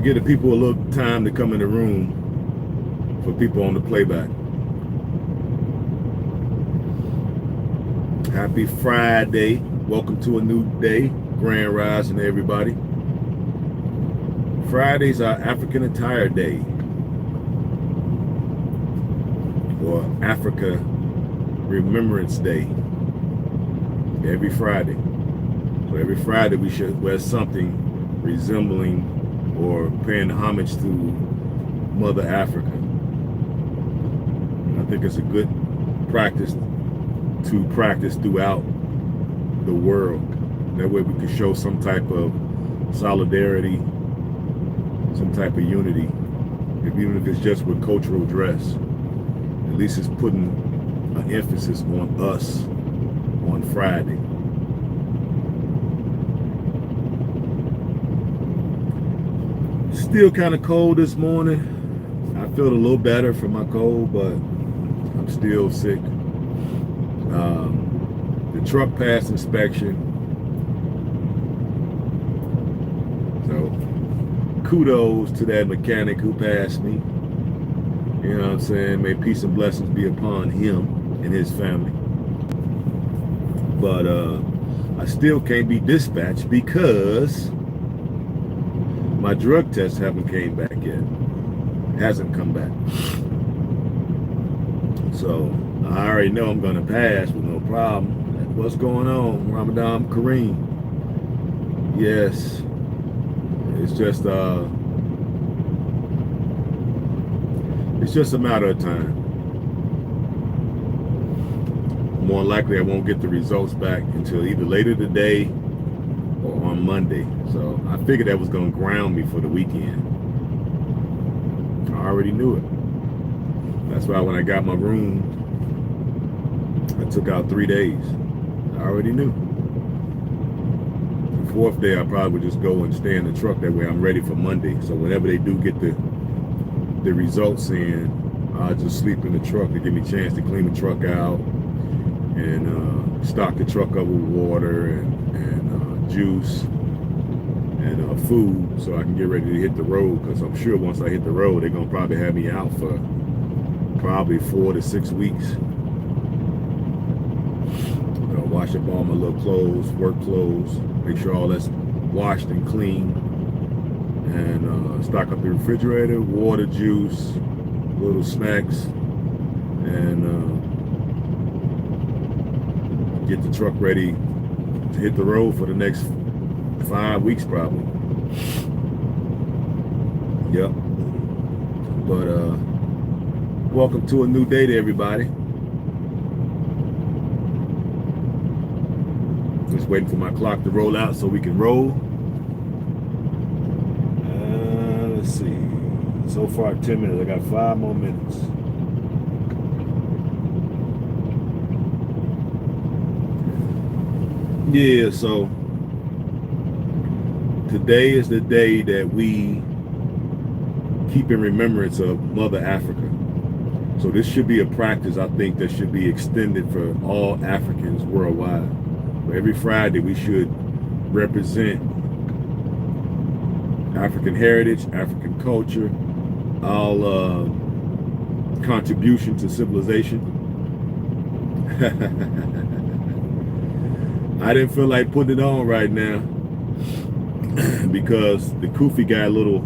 give the people a little time to come in the room for people on the playback. Happy Friday. Welcome to a new day. Grand Rising, everybody. Friday's our African Attire Day, or Africa Remembrance Day. Every Friday. So every Friday we should wear something resembling or paying homage to Mother Africa. I think it's a good practice to practice throughout the world. That way we can show some type of solidarity, some type of unity, even if it's just with cultural dress. At least it's putting an emphasis on us on Friday. Still kind of cold this morning. I feel a little better from my cold, but I'm still sick. The truck passed inspection, so kudos to that mechanic who passed me. You know what I'm saying? May peace and blessings be upon him and his family. But I still can't be dispatched because my drug tests haven't came back yet. It hasn't come back. So I already know I'm gonna pass with no problem. What's going on, Ramadan Kareem? Yes, it's just a matter of time. More likely I won't get the results back until either later today or on Monday. So I figured that was gonna ground me for the weekend. I already knew it. That's why when I got my room, I took out 3 days. I already knew. The fourth day, I probably would just go and stay in the truck. That way I'm ready for Monday. So whenever they do get the results in, I'll just sleep in the truck to give me a chance to clean the truck out and stock the truck up with water and juice and food so I can get ready to hit the road, because I'm sure once I hit the road, they're going to probably have me out for probably 4 to 6 weeks. Wash up all my little clothes, work clothes, make sure all that's washed and clean, and stock up the refrigerator, water, juice, little snacks, and get the truck ready to hit the road for the next 5 weeks probably. Yep. But welcome to a new day to everybody. Just waiting for my clock to roll out so we can roll. Let's see. So far 10 minutes. I got 5 more minutes. Yeah, so today is the day that we keep in remembrance of Mother Africa. So this should be a practice, I think, that should be extended for all Africans worldwide. Every Friday we should represent African heritage, African culture, our contribution to civilization. I didn't feel like putting it on right now because the kufi got a little,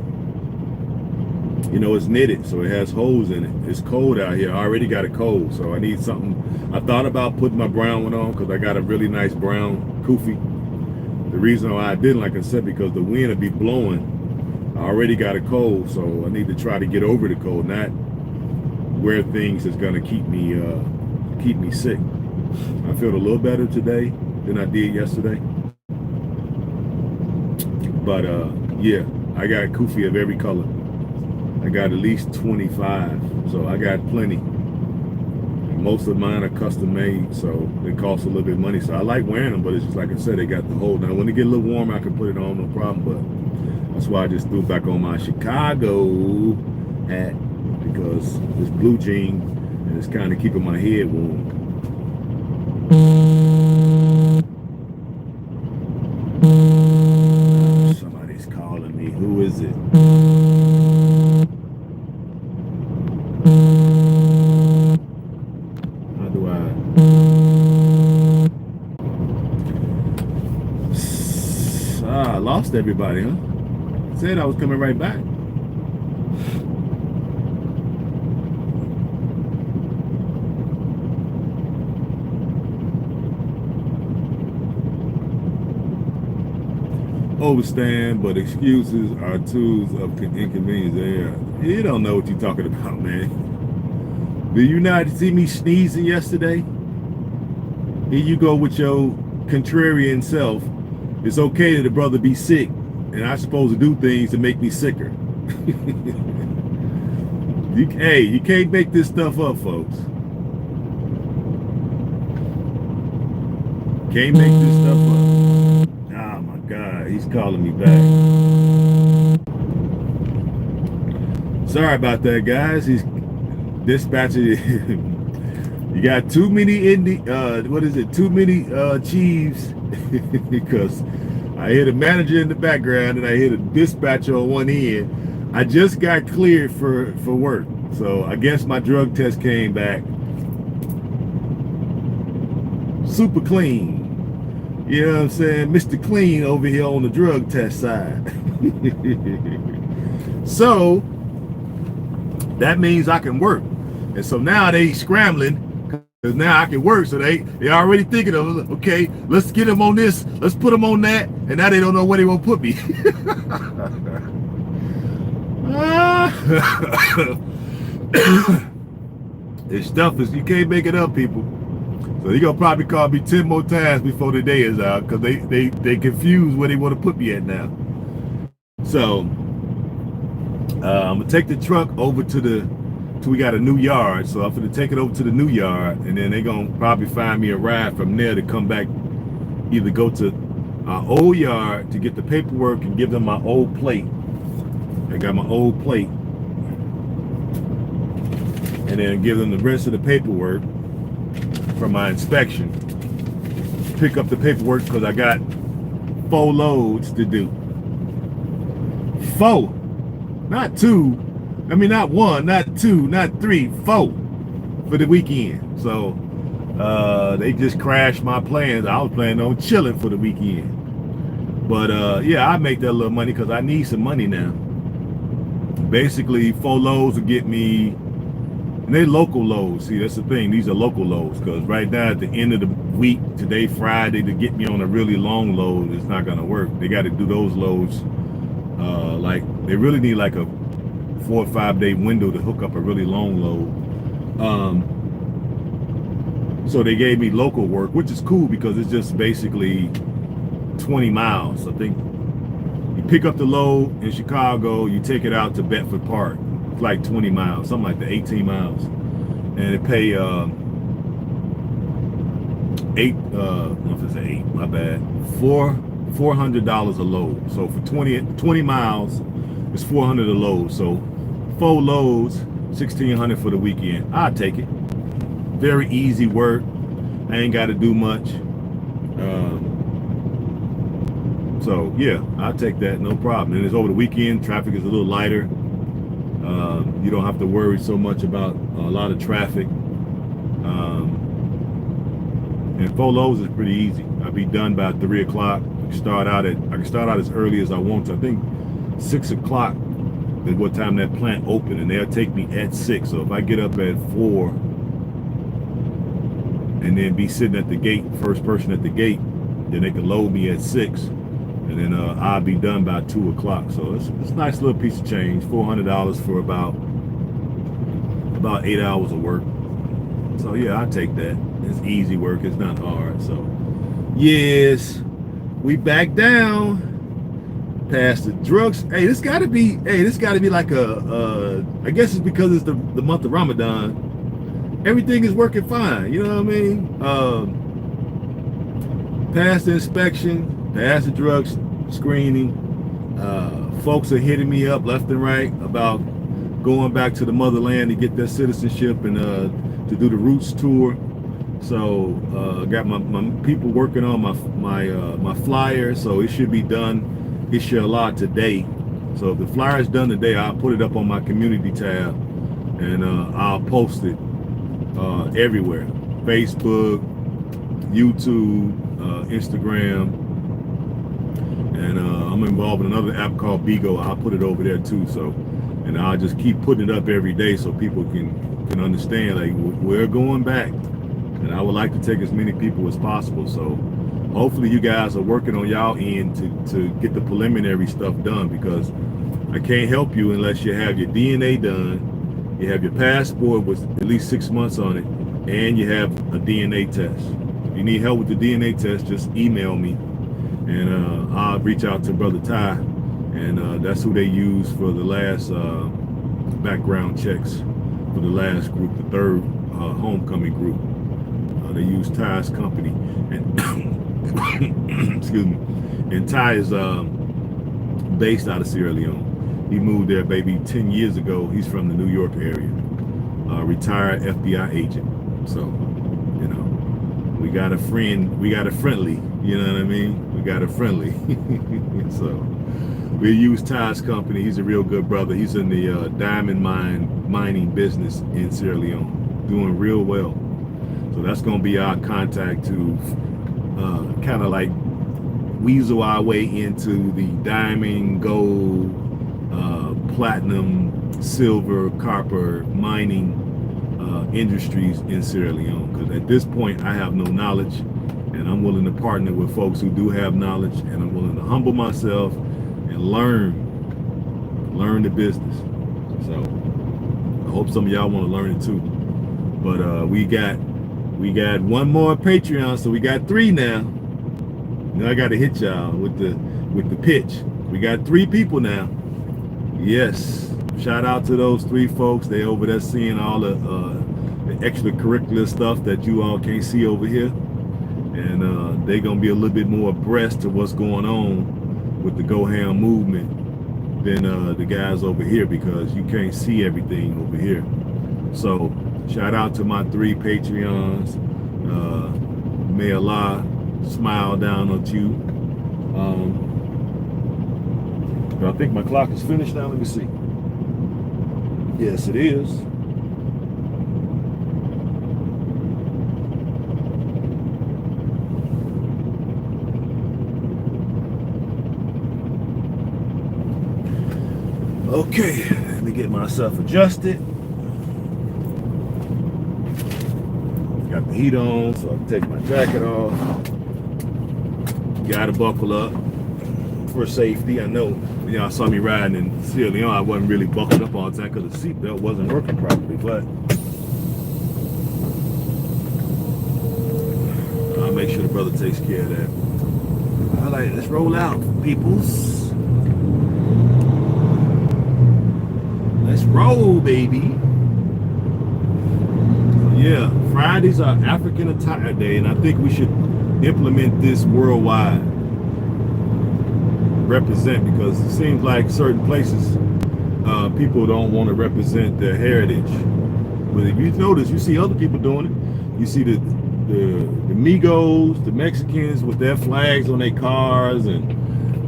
you know, it's knitted, so it has holes in it. It's cold out here. I already got a cold, so I need something. I thought about putting my brown one on because I got a really nice brown kufi. The reason why I didn't, like I said, because the wind would be blowing. I already got a cold, so I need to try to get over the cold, not wear things that's gonna keep me sick. I feel a little better today than I did yesterday. But yeah, I got kufi of every color. I got at least 25, so I got plenty. Most of mine are custom made, so they cost a little bit of money. So I like wearing them, but it's just like I said, they got the hole. Now when it get a little warmer, I can put it on, no problem. But that's why I just threw back on my Chicago hat, because it's blue jean and it's kind of keeping my head warm. Somebody's calling me. Who is it? lost everybody, huh? Said I was coming right back. Overstand, but excuses are tools of inconvenience. Yeah, you don't know what you're talking about, man. Did you not see me sneezing yesterday? Here you go with your contrarian self. It's okay that a brother be sick, and I'm supposed to do things to make me sicker. Hey, you can't make this stuff up, folks. Can't make this stuff up. Oh my God, he's calling me back. Sorry about that, guys. He's dispatching. You got too many too many Chiefs because I hear the manager in the background and I hear the dispatcher on one end. I just got cleared for work, so I guess my drug test came back super clean. You know what I'm saying? Mr. Clean over here on the drug test side. So that means I can work. And so now they scrambling because now I can work. So they already thinking of, okay, let's get them on this, let's put them on that, and now they don't know where they won't put me. This stuff is, you can't make it up, people. So they're gonna probably call me 10 more times before the day is out because they confused where they want to put me at now. So I'm gonna take the truck over to we got a new yard, so I'm gonna take it over to the new yard, and then they're gonna probably find me a ride from there to come back, either go to our old yard to get the paperwork and give them my old plate. I got my old plate, and then give them the rest of the paperwork from my inspection. Pick up the paperwork because I got 4 loads to do. 4, not 2. I mean, not 1, not 2, not 3, 4 for the weekend. So they just crashed my plans. I was planning on chilling for the weekend. But yeah, I make that little money because I need some money now. Basically, 4 loads will get me, and they local loads. See, that's the thing. These are local loads because right now at the end of the week, today, Friday, to get me on a really long load, it's not going to work. They got to do those loads. Like, they really need like a 4 or 5 day window to hook up a really long load. So they gave me local work, which is cool because it's just basically 20 miles. I think you pick up the load in Chicago, you take it out to Bedford Park. It's like 20 miles, something like that, 18 miles. And it pay $400 a load. So for 20 miles, it's $400 a load. So 4 loads, $1,600 for the weekend. I'll take it. Very easy work. I ain't got to do much. So yeah, I'll take that, no problem. And it's over the weekend. Traffic is a little lighter. You don't have to worry so much about a lot of traffic. And 4 loads is pretty easy. I'll be done by 3 o'clock. I can start out as early as I want to. I think 6 o'clock is what time that plant open, and they'll take me at 6. So if I get up at 4 and then be sitting at the gate, first person at the gate, then they can load me at 6, and then I'll be done by 2 o'clock. So it's a nice little piece of change. $400 for about 8 hours of work. So yeah, I'll take that. It's easy work. It's not hard. So yes, we back down past the drugs. Hey, this got to be like I guess it's because it's the month of Ramadan. Everything is working fine. You know what I mean? Past the inspection, past the drugs screening. Folks are hitting me up left and right about going back to the motherland to get their citizenship and to do the Roots tour. So got my people working on my flyer, so it should be done, inshallah, today. So if the flyer is done today, I'll put it up on my community tab, and I'll post it everywhere: Facebook, YouTube, Instagram, and I'm I'm involved in another app called Bigo. I'll put it over there too. So, and I'll just keep putting it up every day so people can understand, like, we're going back, and I would like to take as many people as possible. So hopefully you guys are working on y'all end to get the preliminary stuff done, because I can't help you unless you have your DNA done, you have your passport with at least 6 months on it, and you have a DNA test. If you need help with the DNA test, just email me, and I'll reach out to Brother Ty, and that's who they use for the last background checks for the last group, the third homecoming group. They use Ty's company, and excuse me, and Ty is based out of Sierra Leone. He moved there, baby, 10 years ago. He's from the New York area, retired FBI agent. So, you know, we got a friend, we got a friendly, you know what I mean? We got a friendly. So we use Ty's company. He's a real good brother. He's in the diamond mining business in Sierra Leone, doing real well. So that's going to be our contact to kind of like weasel our way into the diamond, gold, platinum, silver, copper mining industries in Sierra Leone. Because at this point, I have no knowledge, and I'm willing to partner with folks who do have knowledge, and I'm willing to humble myself and learn the business. So I hope some of y'all want to learn it too. But we got one more Patreon, so we got 3 now. Now I got to hit y'all with the pitch. We got 3 people now. Yes, shout out to those 3 folks. They over there seeing all the extracurricular stuff that you all can't see over here, and they're gonna be a little bit more abreast to what's going on with the H.A.M movement than the guys over here, because you can't see everything over here. So shout out to my 3 Patreons. May Allah smile down on you. I think my clock is finished now. Let me see. Yes, it is. Okay, let me get myself adjusted. Got the heat on, so I can take my jacket off. Gotta buckle up for safety. I know y'all saw me riding in Sierra Leone. I wasn't really buckled up all the time because the seatbelt wasn't working properly, but I'll make sure the brother takes care of that. All right, let's roll out, peoples. Let's roll, baby. Yeah, Fridays are African Attire Day, and I think we should implement this worldwide. Represent, because it seems like certain places people don't want to represent their heritage. But if you notice, you see other people doing it. You see the Migos, the Mexicans with their flags on their cars, and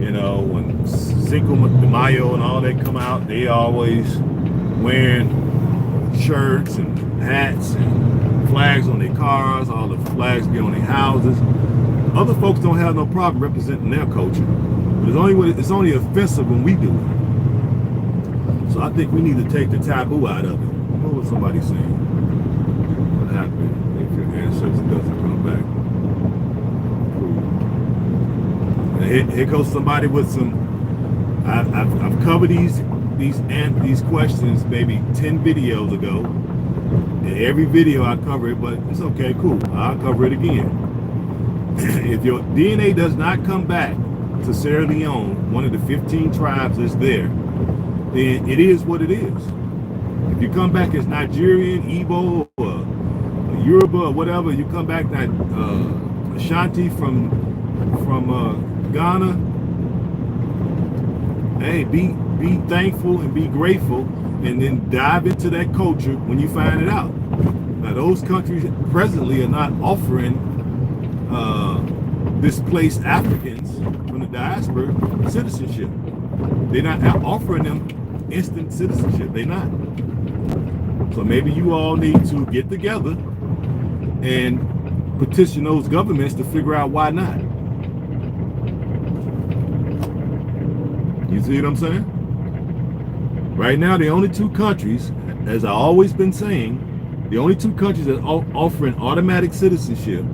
you know, when Cinco de Mayo and all that come out, they always wearing shirts and hats and flags on their cars. All the flags be on their houses. Other folks don't have no problem representing their culture. But it's only offensive when we do it. So I think we need to take the taboo out of it. What was somebody saying? What happened if your ancestor doesn't come back? And here goes somebody with some. I've covered these questions maybe 10 videos ago. And every video I cover it, but it's okay, cool. I'll cover it again. If your DNA does not come back to Sierra Leone, one of the 15 tribes that's there, then it is what it is. If you come back as Nigerian, Igbo, or Yoruba, or whatever, you come back that Ashanti from Ghana, hey, be thankful and be grateful, and then dive into that culture when you find it out. Now, those countries presently are not offering displaced Africans from the diaspora citizenship. They're not offering them instant citizenship. They're not. So maybe you all need to get together and petition those governments to figure out why not. You see what I'm saying? Right now, the only two countries, as I always been saying, the only two countries that are offering automatic citizenship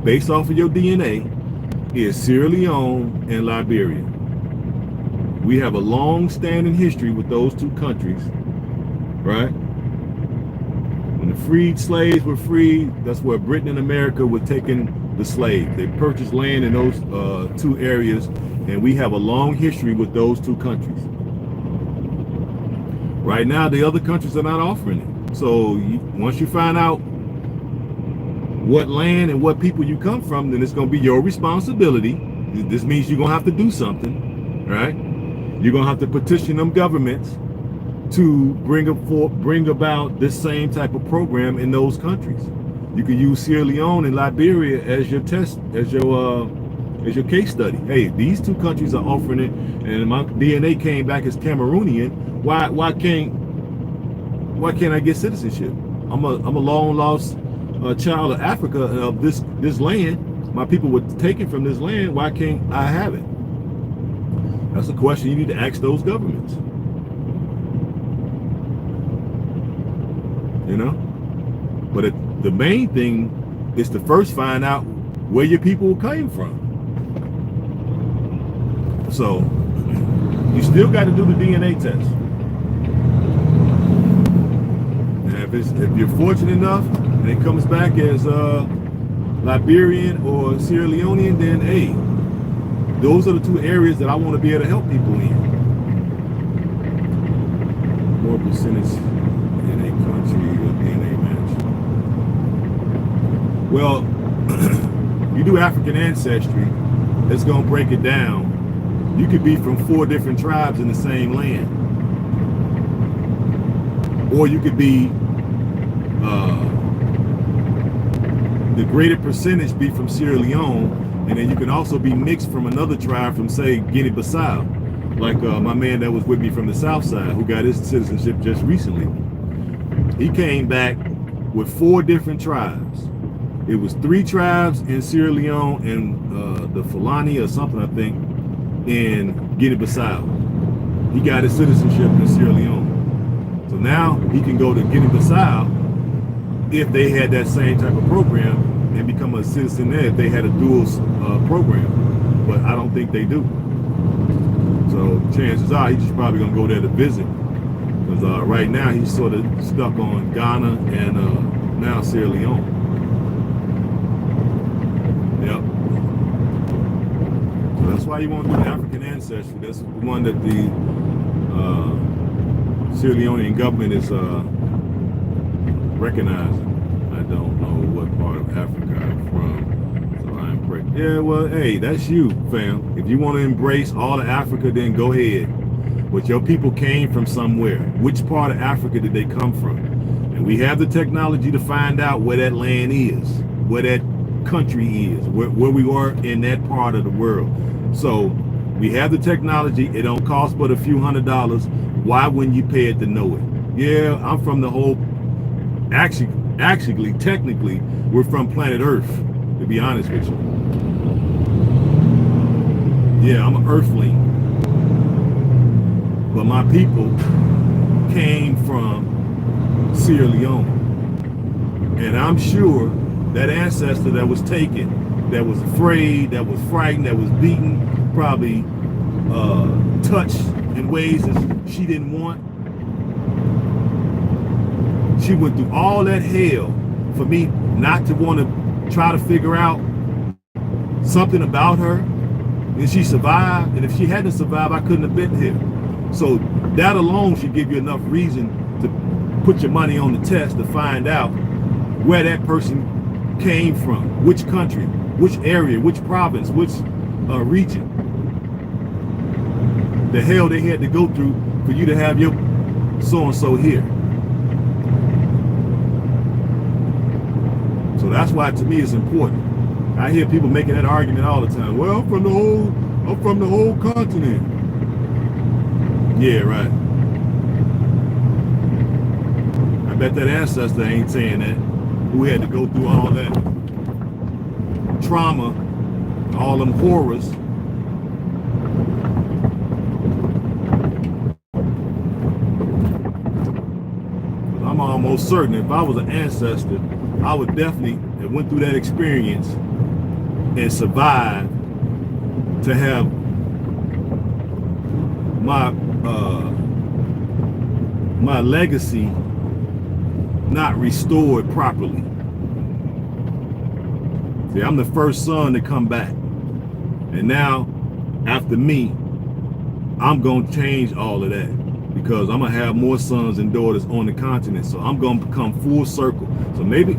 based off of your DNA is Sierra Leone and Liberia. We have a long-standing history with those two countries, right? When the freed slaves were freed, that's where Britain and America were taking the slaves. They purchased land in those two areas, and we have a long history with those two countries. Right now, the other countries are not offering it. So once you find out what land and what people you come from, then it's going to be your responsibility. This means you're going to have to do something, right? You're going to have to petition them governments to bring about this same type of program in those countries. You can use Sierra Leone and Liberia as your test, as your case study. Hey, these two countries are offering it, and my DNA came back as Cameroonian. Why can't I get citizenship? I'm a long lost child of Africa, of this land. My people were taken from this land. Why can't I have it? That's a question you need to ask those governments. You know, but the main thing is to first find out where your people came from. So you still got to do the DNA test. If you're fortunate enough and it comes back as Liberian or Sierra Leonean, then hey, those are the two areas that I want to be able to help people in. More percentage in a country or DNA match. Well, you do African ancestry, it's going to break it down. You could be from 4 different tribes in the same land. Or you could be the greater percentage be from Sierra Leone, and then you can also be mixed from another tribe from, say, Guinea-Bissau, like my man that was with me from the south side who got his citizenship just recently. He came back with 4 different tribes. It was 3 tribes in Sierra Leone and the Fulani or something, I think, in Guinea-Bissau. He got his citizenship in Sierra Leone. So now he can go to Guinea-Bissau if they had that same type of program and become a citizen there if they had a dual program. But I don't think they do. So chances are he's just probably going to go there to visit. Because right now he's sort of stuck on Ghana and now Sierra Leone. Yep. So that's why you want to do the African ancestry. That's the one that the Sierra Leonean government is recognizing. I don't know what part of Africa I'm from, so I'm yeah, well, hey, that's you, fam. If you want to embrace all of Africa, then go ahead. But your people came from somewhere. Which part of Africa did they come from? And we have the technology to find out where that land is, where that country is, where we are in that part of the world. So we have the technology. It don't cost but a few $100s. Why wouldn't you pay it to know it? Yeah, I'm from the whole, actually, technically, we're from planet Earth, to be honest with you. Yeah, I'm an Earthling. But my people came from Sierra Leone. And I'm sure that ancestor that was taken, that was afraid, that was frightened, that was beaten, probably touched in ways that she didn't want. She went through all that hell for me not to want to try to figure out something about her. And she survived. And if she hadn't survived, I couldn't have been here. So that alone should give you enough reason to put your money on the test to find out where that person came from, which country, which area, which province, which region. The hell they had to go through for you to have your so-and-so here. So that's why, to me, it's important. I hear people making that argument all the time. Well, I'm from the whole continent. Yeah, right. I bet that ancestor ain't saying that. Who had to go through all that trauma, all them horrors, almost certain if I was an ancestor, I would definitely have went through that experience and survived to have my my legacy not restored properly. See, I'm the first son to come back, and now after me, I'm gonna change all of that because I'm gonna have more sons and daughters on the continent. So I'm gonna become full circle. So maybe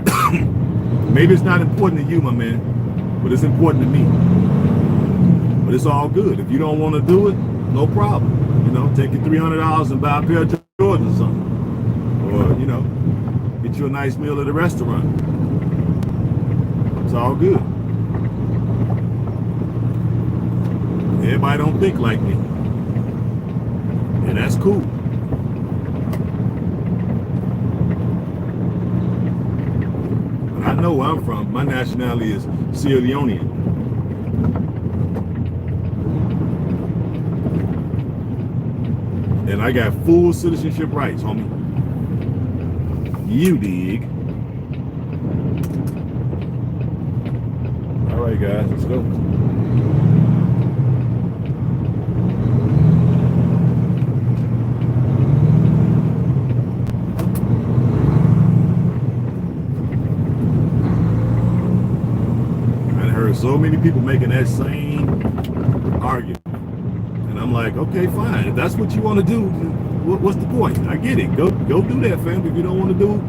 maybe it's not important to you, my man, but it's important to me. But it's all good. If you don't want to do it, no problem. You know, take your $300 and buy a pair of Jordans or something. Or, you know, get you a nice meal at a restaurant. It's all good. Everybody don't think like me. And that's cool. But I know where I'm from. My nationality is Sierra Leonean. And I got full citizenship rights, homie. You dig. All right, guys, let's go. I heard so many people making that same argument. And I'm like, okay, fine. If that's what you want to do, what's the point? I get it. Go do that, fam. If you don't want to do,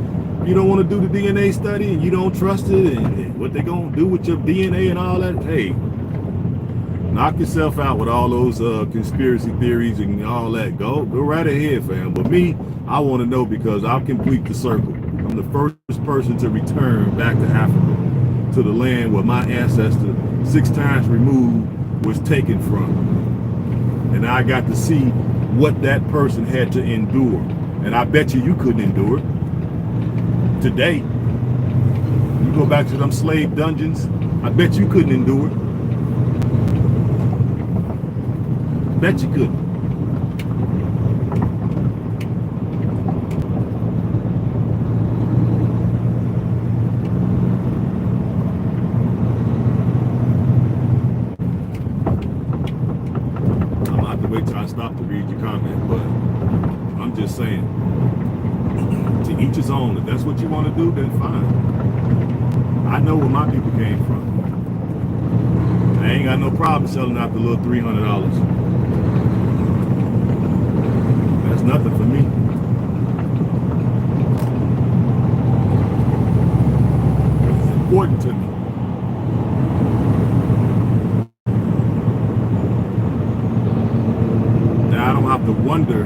the DNA study and you don't trust it and what they gonna do with your DNA and all that, hey, knock yourself out with all those conspiracy theories and all that. Go right ahead, fam. But me, I want to know because I'll complete the circle. I'm the first person to return back to Africa, to the land where my ancestor 6 times removed was taken from. And I got to see what that person had to endure. And I bet you couldn't endure it. Today, you go back to them slave dungeons, I bet you couldn't endure it. Bet you couldn't. Wait till I stop to read your comment, but I'm just saying, to each his own. If that's what you want to do, then fine. I know where my people came from. I ain't got no problem selling out the little $300. That's nothing for me. It's important to me. I don't have to wonder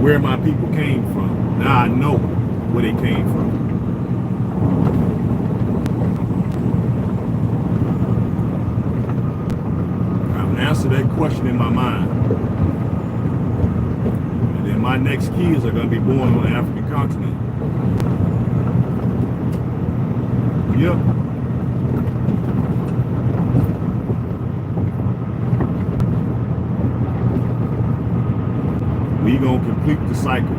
where my people came from. Now I know where they came from. I've answered that question in my mind. And then my next kids are going to be born on the African continent. Yep. We gonna complete the cycle.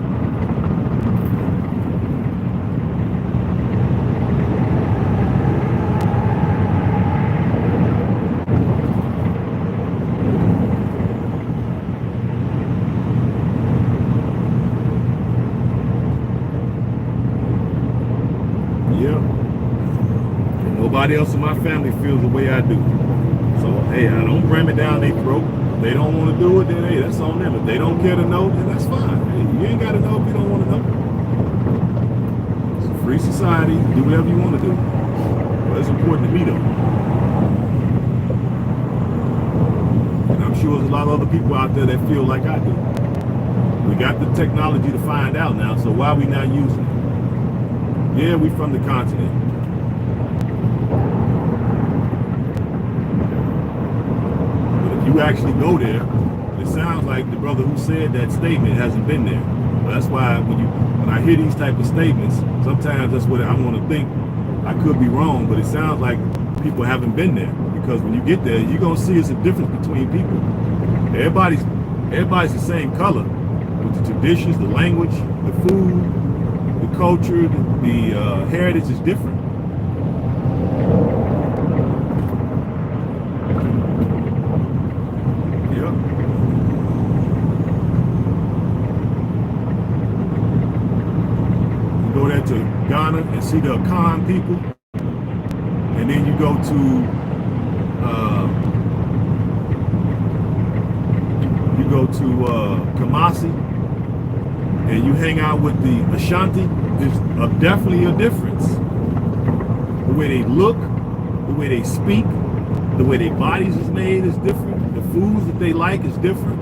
Yep. And nobody else in my family feels the way I do. So hey, I don't ram it down their throat. They don't want to do it, then hey, that's on them. If they don't care to know, then that's fine. Hey, you ain't got to know if you don't want to know. It's a free society. Do whatever you want to do. But it's important to me, though. And I'm sure there's a lot of other people out there that feel like I do. We got the technology to find out now, so why are we not using it? Yeah, we from the continent. You actually go there, it sounds like the brother who said that statement hasn't been there. But that's why when I hear these type of statements, sometimes that's what I want to think. I could be wrong, but it sounds like people haven't been there. Because when you get there, you're gonna see it's a difference between people. Everybody's the same color, with the traditions, the language, the food, the culture, the heritage is different. Yeah. You go there to Ghana and see the H.A.M people, and then you go to Kumasi, and you hang out with the Ashanti. There's definitely a difference. The way they look, the way they speak, the way their bodies is made is different. The foods that they like is different.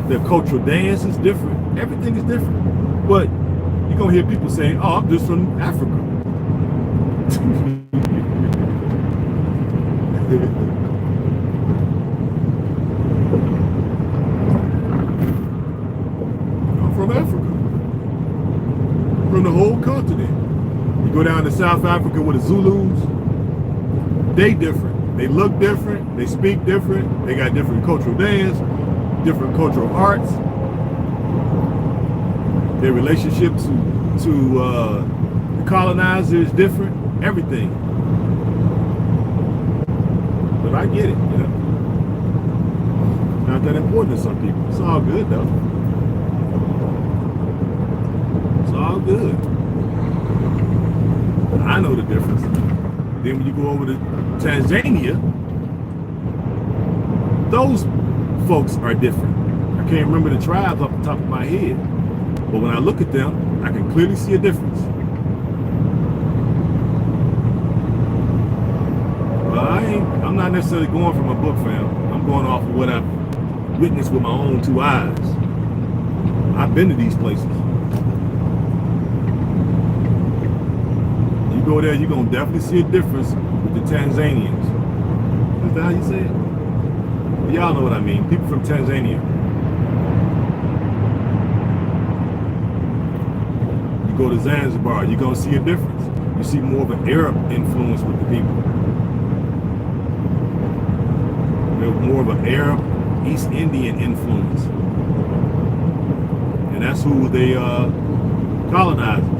Their cultural dance is different. Everything is different. But you're gonna hear people saying, "Oh, I'm just from Africa." From Africa, from the whole continent. You go down to South Africa with the Zulus, they different. They look different, they speak different, they got different cultural dance, different cultural arts. Their relationship to the colonizer is different, everything. But I get it, you know. Not that important to some people. It's all good though. All good. I know the difference. Then when you go over to Tanzania, those folks are different. I can't remember the tribes off the top of my head, but when I look at them, I can clearly see a difference. Well, I'm not necessarily going from a book, fam. I'm going off of what I've witnessed with my own two eyes. I've been to these places. Go there, you're gonna definitely see a difference with the Tanzanians. Is that how you say it? Well, y'all know what I mean. People from Tanzania. You go to Zanzibar, you're gonna see a difference. You see more of an Arab influence with the people. There's more of an Arab, East Indian influence. And that's who they colonizers.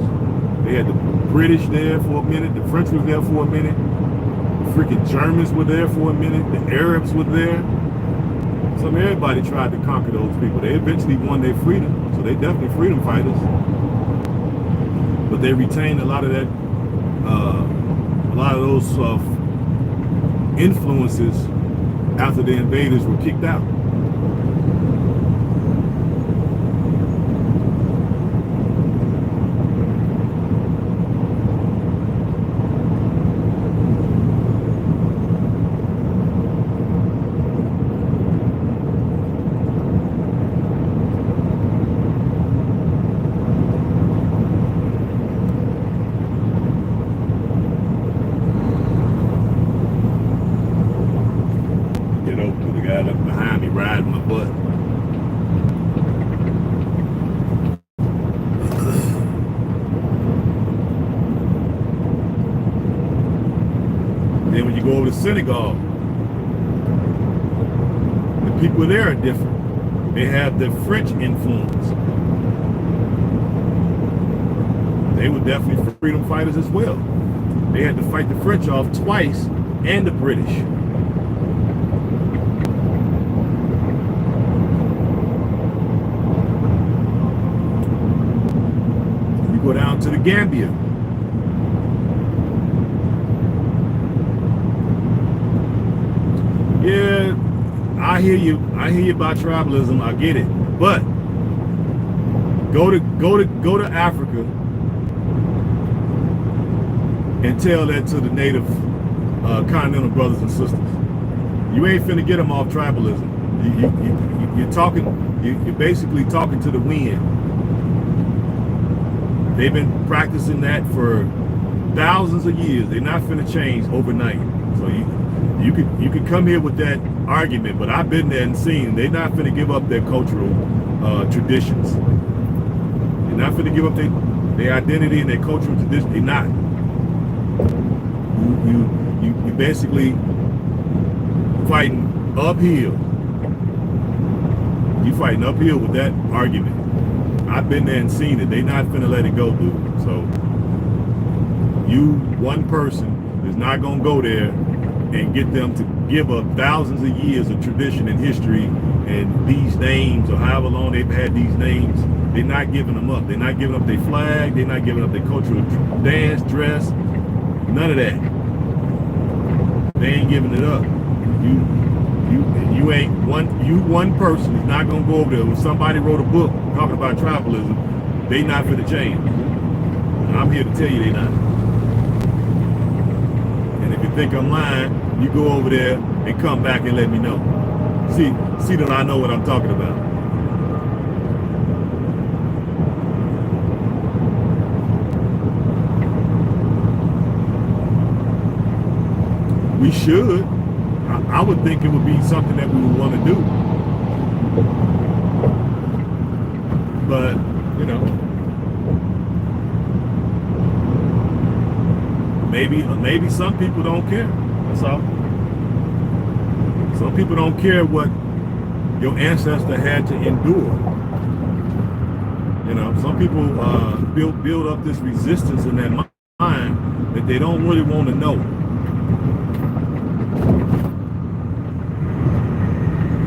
They had the British there for a minute, the French was there for a minute, the freaking Germans were there for a minute, the Arabs were there. So everybody tried to conquer those people. They eventually won their freedom, so they definitely freedom fighters. But they retained a lot of that, a lot of those influences after the invaders were kicked out. Behind me riding my butt. Then when you go over to Senegal, the people there are different. They have the French influence. They were definitely freedom fighters as well. They had to fight the French off twice and the British. Go down to the Gambia. Yeah, I hear you. I hear you about tribalism. I get it. But go to Africa and tell that to the native continental brothers and sisters. You ain't finna get them off tribalism. You're talking. You're basically talking to the wind. They've been practicing that for thousands of years. They're not finna change overnight. So you could come here with that argument, but I've been there and seen they're not finna give up their cultural traditions. They're not finna give up their identity and their cultural traditions. They're not. You basically fighting uphill. You fighting uphill with that argument. I've been there and seen it. They not finna let it go, dude. So you, one person, is not gonna go there and get them to give up thousands of years of tradition and history and these names, or however long they've had these names. They're not giving them up. They're not giving up their flag. They're not giving up their cultural dance, dress, none of that. They ain't giving it up. You ain't one. You, one person, is not gonna go over there. When somebody wrote a book talking about tribalism, they not for the change. And I'm here to tell you they not. And if you think I'm lying, you go over there and come back and let me know. See that I know what I'm talking about. We should. I would think it would be something that we would want to do. But, you know, maybe some people don't care. That's all. Some people don't care what your ancestor had to endure. You know, some people build up this resistance in their mind that they don't really want to know.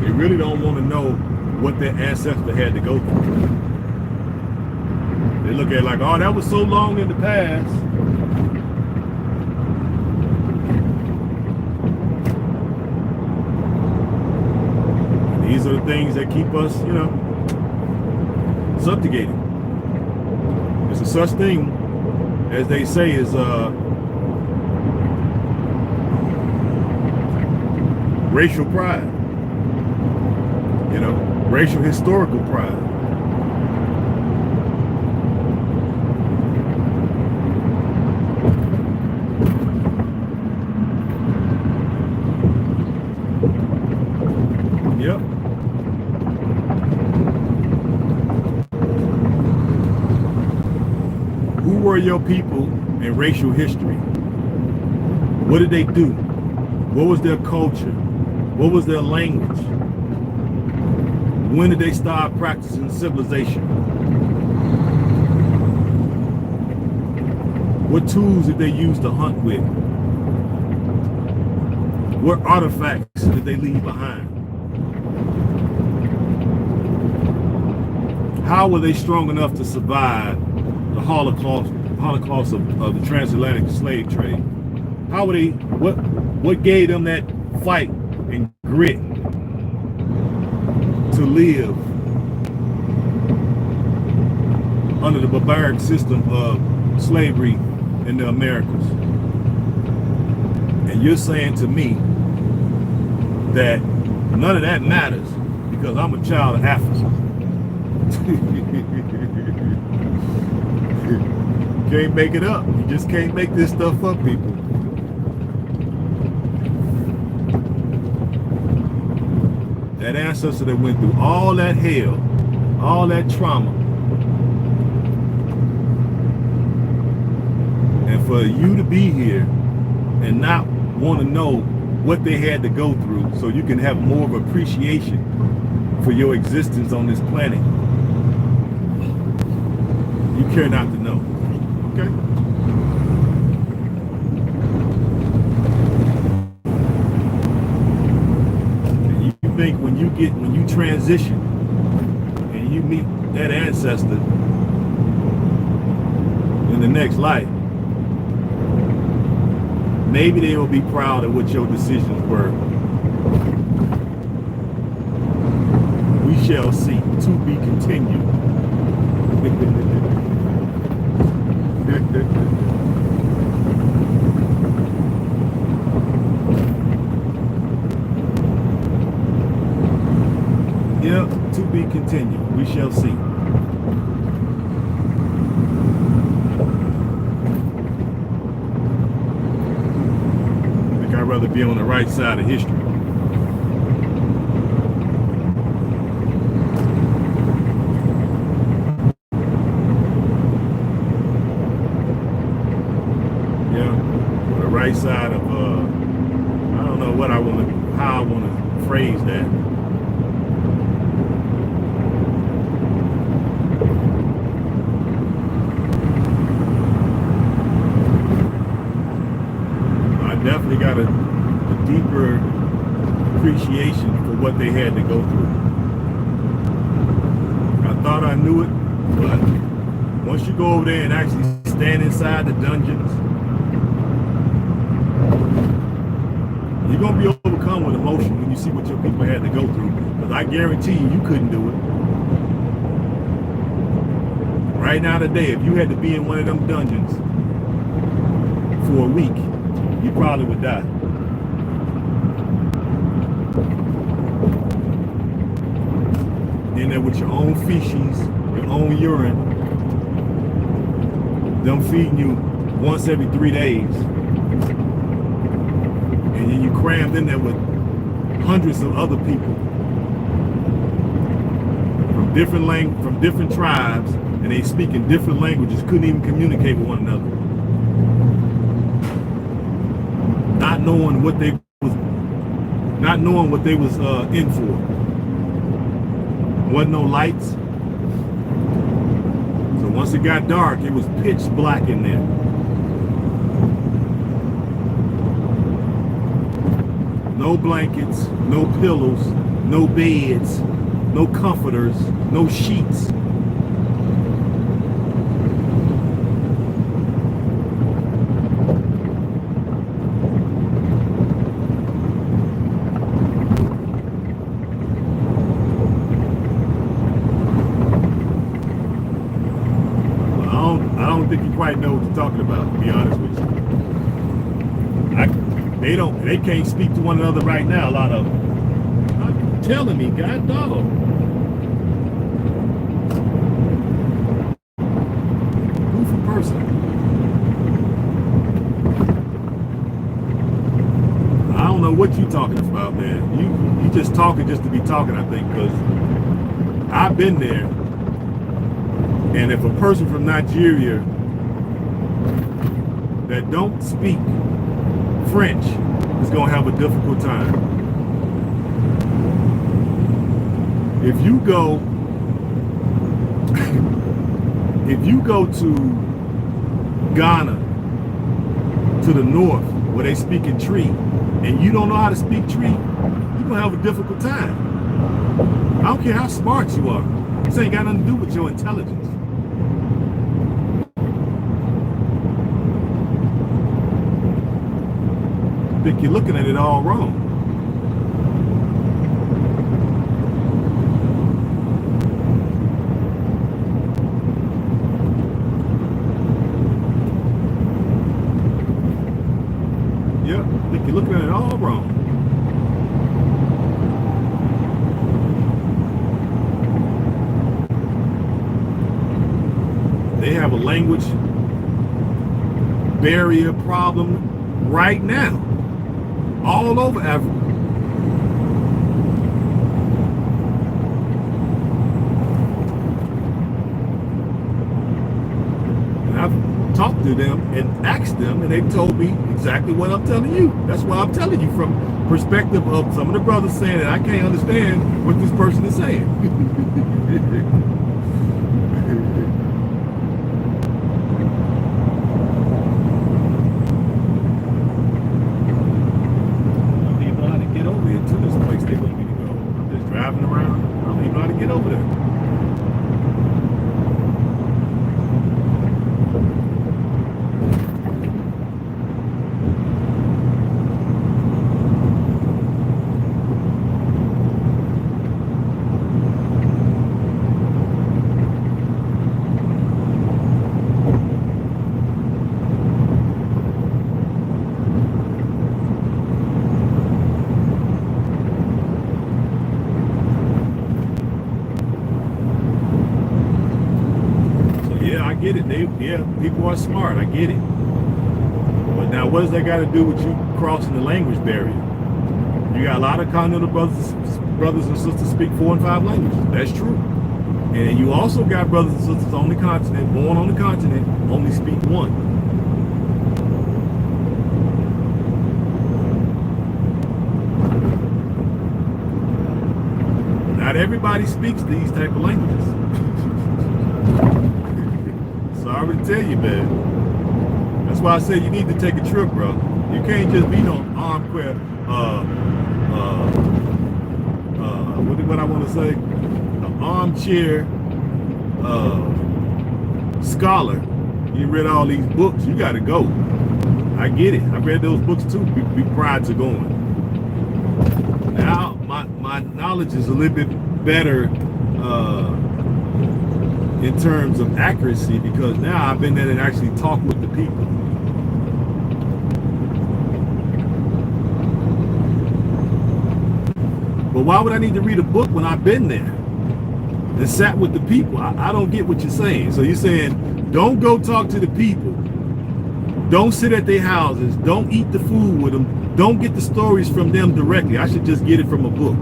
They really don't want to know what their ancestor had to go through. They look at it like, oh, that was so long in the past. These are the things that keep us, you know, subjugated. There's a such thing, as they say, is racial pride. You know, racial historical pride. Yep. Who were your people in racial history? What did they do? What was their culture? What was their language? When did they start practicing civilization? What tools did they use to hunt with? What artifacts did they leave behind? How were they strong enough to survive the Holocaust of the transatlantic slave trade? How were they? What gave them that fight and grit to live under the barbaric system of slavery in the Americas? And you're saying to me that none of that matters because I'm a child of Africa. Can't make it up. You just can't make this stuff up, people. That ancestor that went through all that hell, all that trauma, and for you to be here and not want to know what they had to go through so you can have more of appreciation for your existence on this planet, you care not to know. Okay? And you think when you transition and you meet that ancestor in the next life, maybe they will be proud of what your decisions were. We shall see. To be continued. Yep, to be continued. We shall see. I think I'd rather be on the right side of history. Right side of I don't know what I want to, how I want to phrase that. got a deeper appreciation for what they had to go through. I thought I knew it, but once you go over there and actually stand inside the dungeons, you're going to be overcome with emotion when you see what your people had to go through. Because I guarantee you couldn't do it. Right now today, if you had to be in one of them dungeons for a week, you probably would die. In there with your own feces, your own urine, them feeding you once every 3 days. And then you crammed in there with hundreds of other people from different tribes, and they speak in different languages, couldn't even communicate with one another. Not knowing what they was in for. Wasn't no lights. So once it got dark, it was pitch black in there. No blankets, no pillows, no beds, no comforters, no sheets. I don't think you quite know what you're talking about, to be honest with you. They can't speak to one another right now, a lot of them. I'm telling me, God dog. Goofy person. I don't know what you're talking about, man. You just talking just to be talking, I think, because I've been there. And if a person from Nigeria that don't speak French is going to have a difficult time. If you go to Ghana, to the north, where they speak in Tree, and you don't know how to speak Tree, you're going to have a difficult time. I don't care how smart you are. This ain't got nothing to do with your intelligence. I think you're looking at it all wrong. Yeah, I think you're looking at it all wrong. They have a language barrier problem right now, all over Africa. And I've talked to them and asked them, and they told me exactly what I'm telling you. That's why I'm telling you from perspective of some of the brothers saying that I can't understand what this person is saying. Driving around, I don't even know how to get over there. I get it. People are smart. I get it. But now, what does that got to do with you crossing the language barrier? You got a lot of continental brothers and sisters speak 4 and 5 languages. That's true. And you also got brothers and sisters on the continent, born on the continent, only speak 1. Not everybody speaks these type of languages. Sorry to tell you, man. That's why I said you need to take a trip, bro. You can't just be no armchair. What I want to say? An armchair scholar. You read all these books. You got to go. I get it. I read those books too. Be prior to going. Now my knowledge is a little bit better in terms of accuracy, because now I've been there and actually talked with the people. But why would I need to read a book when I've been there and sat with the people? I don't get what you're saying. So you're saying don't go talk to the people. Don't sit at their houses. Don't eat the food with them. Don't get the stories from them directly. I should just get it from a book.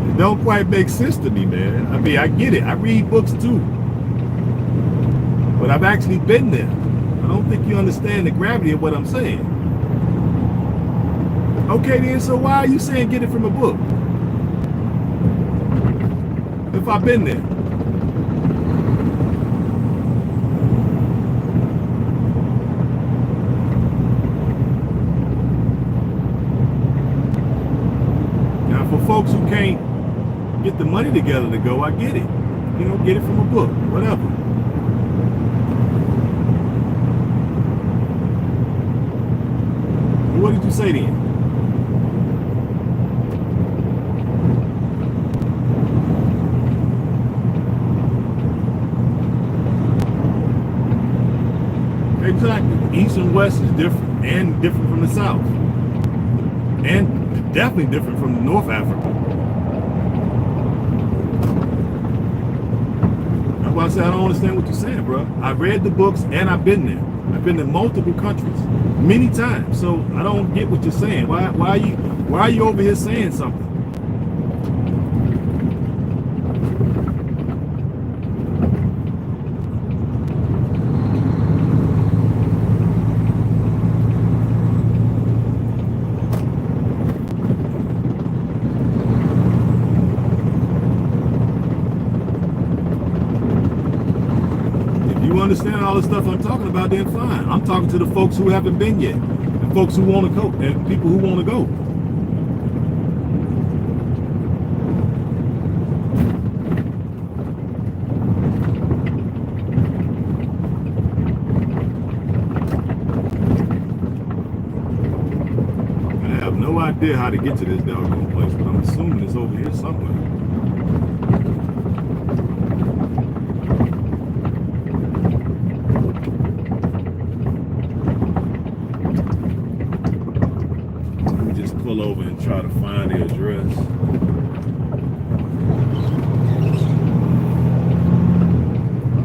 It don't quite make sense to me, man. I mean, I get it. I read books too. But I've actually been there. I don't think you understand the gravity of what I'm saying. Okay then, so why are you saying get it from a book? If I've been there. Now for folks who can't get the money together to go, I get it. You know, get it from a book, whatever. What did you say then? Exactly. East and West is different, and different from the South, and definitely different from North Africa. That's why I say I don't understand what you're saying, bro. I read the books and I've been there. I've been to multiple countries, many times. So I don't get what you're saying. Why are you over here saying something? Understand all the stuff I'm talking about, then fine. I'm talking to the folks who haven't been yet, and folks who want to go, and people who want to go. I have no idea how to get to this doggone place, but I'm assuming it's over here somewhere. Over and try to find the address. I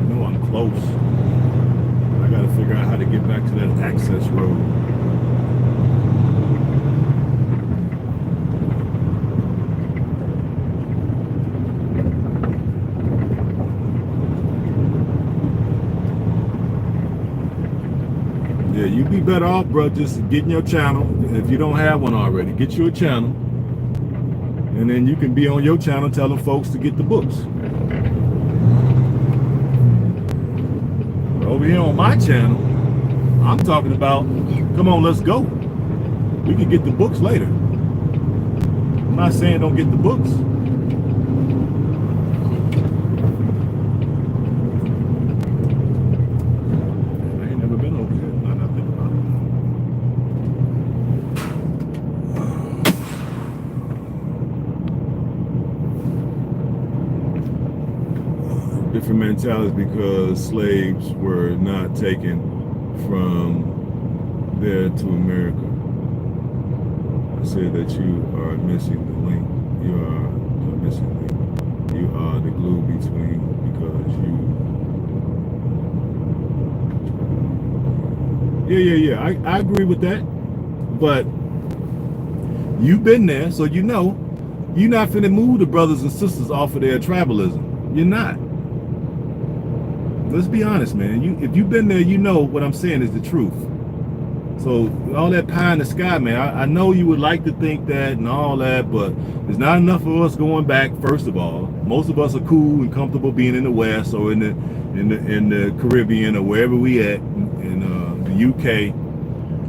know I'm close. I gotta figure out how to get back to that access road. Yeah, you'd be better off, bro, just getting your channel. If you don't have one already, get you a channel. And then you can be on your channel telling folks to get the books. But over here on my channel, I'm talking about, come on, let's go. We can get the books later. I'm not saying don't get the books. Different mentalities, because slaves were not taken from there to America. I said that you are missing the link. You are missing the link. You are the glue between, because you. Yeah. I agree with that. But you've been there, so you know. You're not finna move the brothers and sisters off of their tribalism. You're not. Let's be honest, man. If you've been there, you know what I'm saying is the truth. So all that pie in the sky, man, I know you would like to think that and all that, but there's not enough of us going back. First of all, most of us are cool and comfortable being in the West or in the Caribbean or wherever we at in the UK,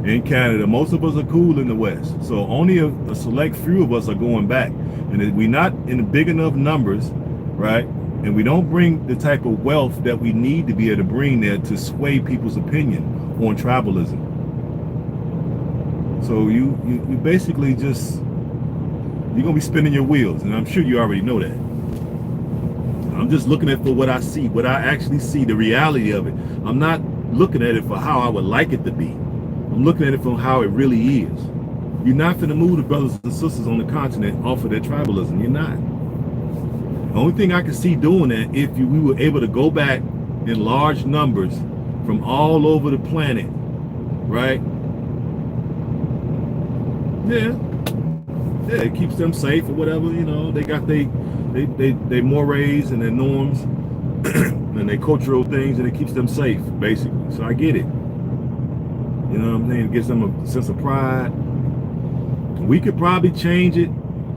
in Canada. Most of us are cool in the West. So only a select few of us are going back, and we're not in big enough numbers, right? And we don't bring the type of wealth that we need to be able to bring there to sway people's opinion on tribalism. So you basically just, you're gonna be spinning your wheels, and I'm sure you already know that. I'm just looking at for what I see, what I actually see, the reality of it. I'm not looking at it for how I would like it to be. I'm looking at it from how it really is. You're not finna move the brothers and sisters on the continent off of their tribalism. You're not. The only thing I can see doing that, if we were able to go back in large numbers from all over the planet, right? Yeah, it keeps them safe or whatever. You know, they got they mores and their norms and their cultural things, and it keeps them safe, basically. So I get it. You know what I'm saying? It gives them a sense of pride. We could probably change it.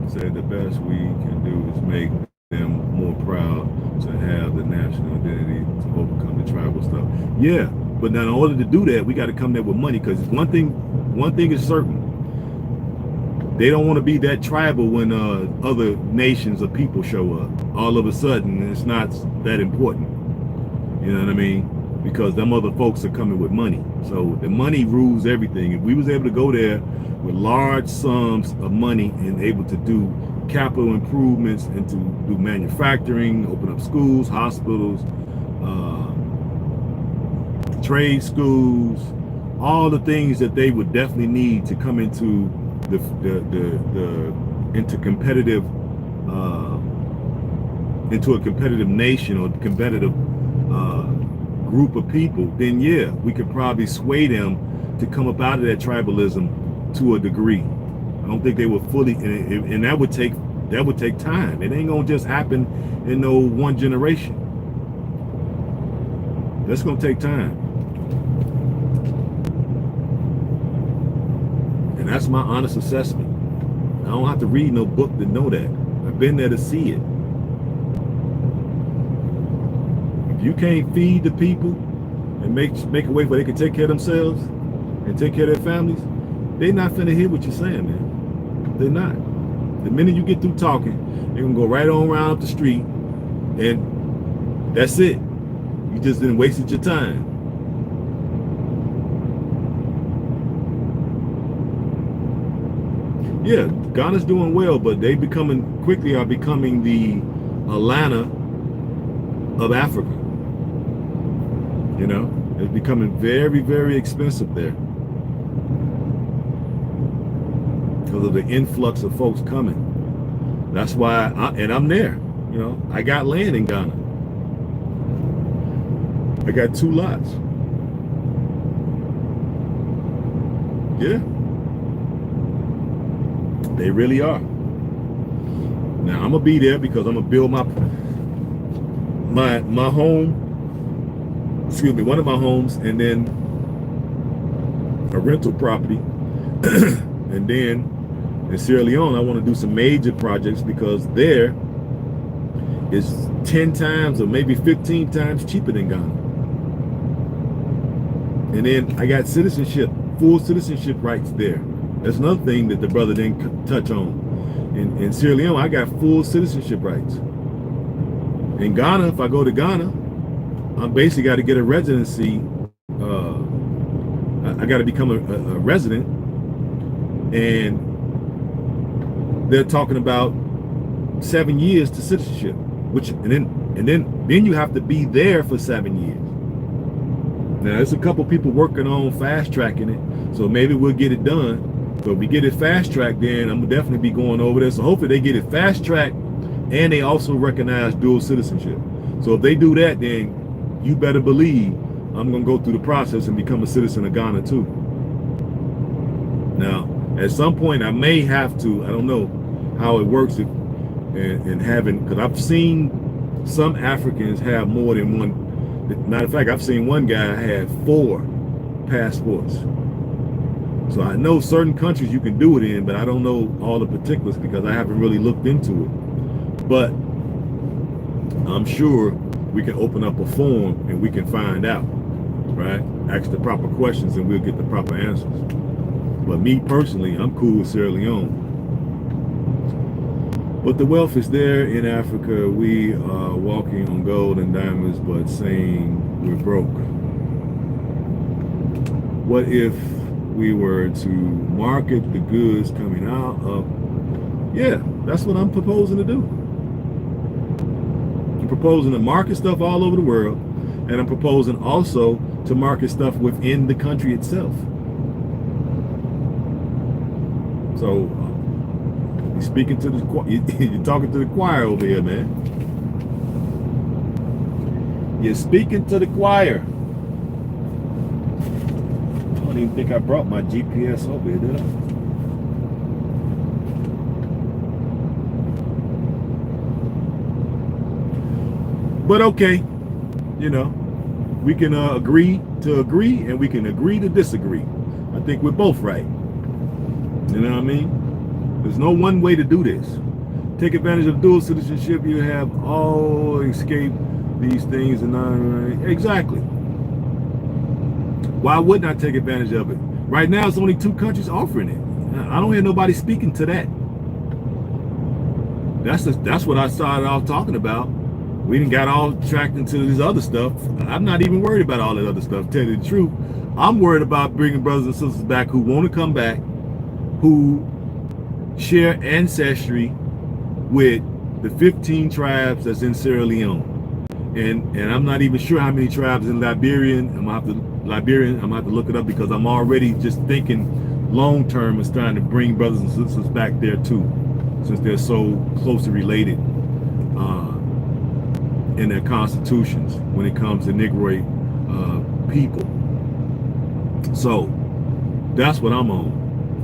Say the best we can do is make them more proud to have the national identity to overcome the tribal stuff. Yeah, but now in order to do that, we got to come there with money, because one thing is certain. They don't want to be that tribal when other nations or people show up. All of a sudden, it's not that important. You know what I mean? Because them other folks are coming with money. So the money rules everything. If we was able to go there with large sums of money and able to do capital improvements and to do manufacturing, open up schools, hospitals, trade schools, all the things that they would definitely need to come into into a competitive nation or competitive group of people, then yeah, we could probably sway them to come up out of that tribalism to a degree. I don't think they were fully, and that would take time. It ain't gonna just happen in no one generation. That's gonna take time. And that's my honest assessment. I don't have to read no book to know that. I've been there to see it. If you can't feed the people and make a way where they can take care of themselves and take care of their families, they're not finna hear what you're saying, man. They're not. The minute you get through talking, they're gonna go right on around up the street, and that's it. You just didn't wasted your time. Yeah, Ghana's doing well, but they quickly are becoming the Atlanta of Africa. You know, it's becoming very, very expensive there because of the influx of folks coming. That's why, I'm there. You know, I got land in Ghana. I got 2 lots. Yeah. They really are. Now I'm gonna be there because I'm gonna build my home, excuse me, one of my homes, and then a rental property. And then in Sierra Leone, I want to do some major projects because there is 10 times or maybe 15 times cheaper than Ghana. And then I got citizenship, full citizenship rights there. That's another thing that the brother didn't touch on. In Sierra Leone, I got full citizenship rights. In Ghana, if I go to Ghana, I basically got to get a residency. I got to become a resident, and they're talking about 7 years to citizenship, and then you have to be there for 7 years. Now, there's a couple people working on fast tracking it, so maybe we'll get it done. But if we get it fast tracked, then I'm gonna definitely be going over there. So hopefully they get it fast tracked, and they also recognize dual citizenship. So if they do that, then you better believe I'm gonna go through the process and become a citizen of Ghana too. Now, at some point I may have to, I don't know how it works and having, because I've seen some Africans have more than one. Matter of fact, I've seen one guy have 4 passports. So I know certain countries you can do it in, but I don't know all the particulars because I haven't really looked into it. But I'm sure we can open up a form and we can find out, right? Ask the proper questions and we'll get the proper answers. But me personally, I'm cool with Sierra Leone. But the wealth is there in Africa. We are walking on gold and diamonds, but saying we're broke. What if we were to market the goods coming out of... Yeah, that's what I'm proposing to do. I'm proposing to market stuff all over the world, and I'm proposing also to market stuff within the country itself. So you're speaking to the you're talking to the choir over here, man. You're speaking to the choir. I don't even think I brought my GPS over here, did I? But okay, you know, we can agree to agree and we can agree to disagree. I think we're both right. You know what I mean? There's no one way to do this. Take advantage of dual citizenship. You have all escape these things and not exactly. Why wouldn't I take advantage of it? Right now, it's only 2 countries offering it. I don't hear nobody speaking to that. That's what I started off talking about. We didn't got all tracked into this other stuff. I'm not even worried about all that other stuff. Tell you the truth, I'm worried about bringing brothers and sisters back who want to come back, who share ancestry with the 15 tribes that's in Sierra Leone. And I'm not even sure how many tribes in Liberia. I'm gonna have to look it up because I'm already just thinking long term is trying to bring brothers and sisters back there too, since they're so closely related in their constitutions when it comes to Negroid people. So that's what I'm on.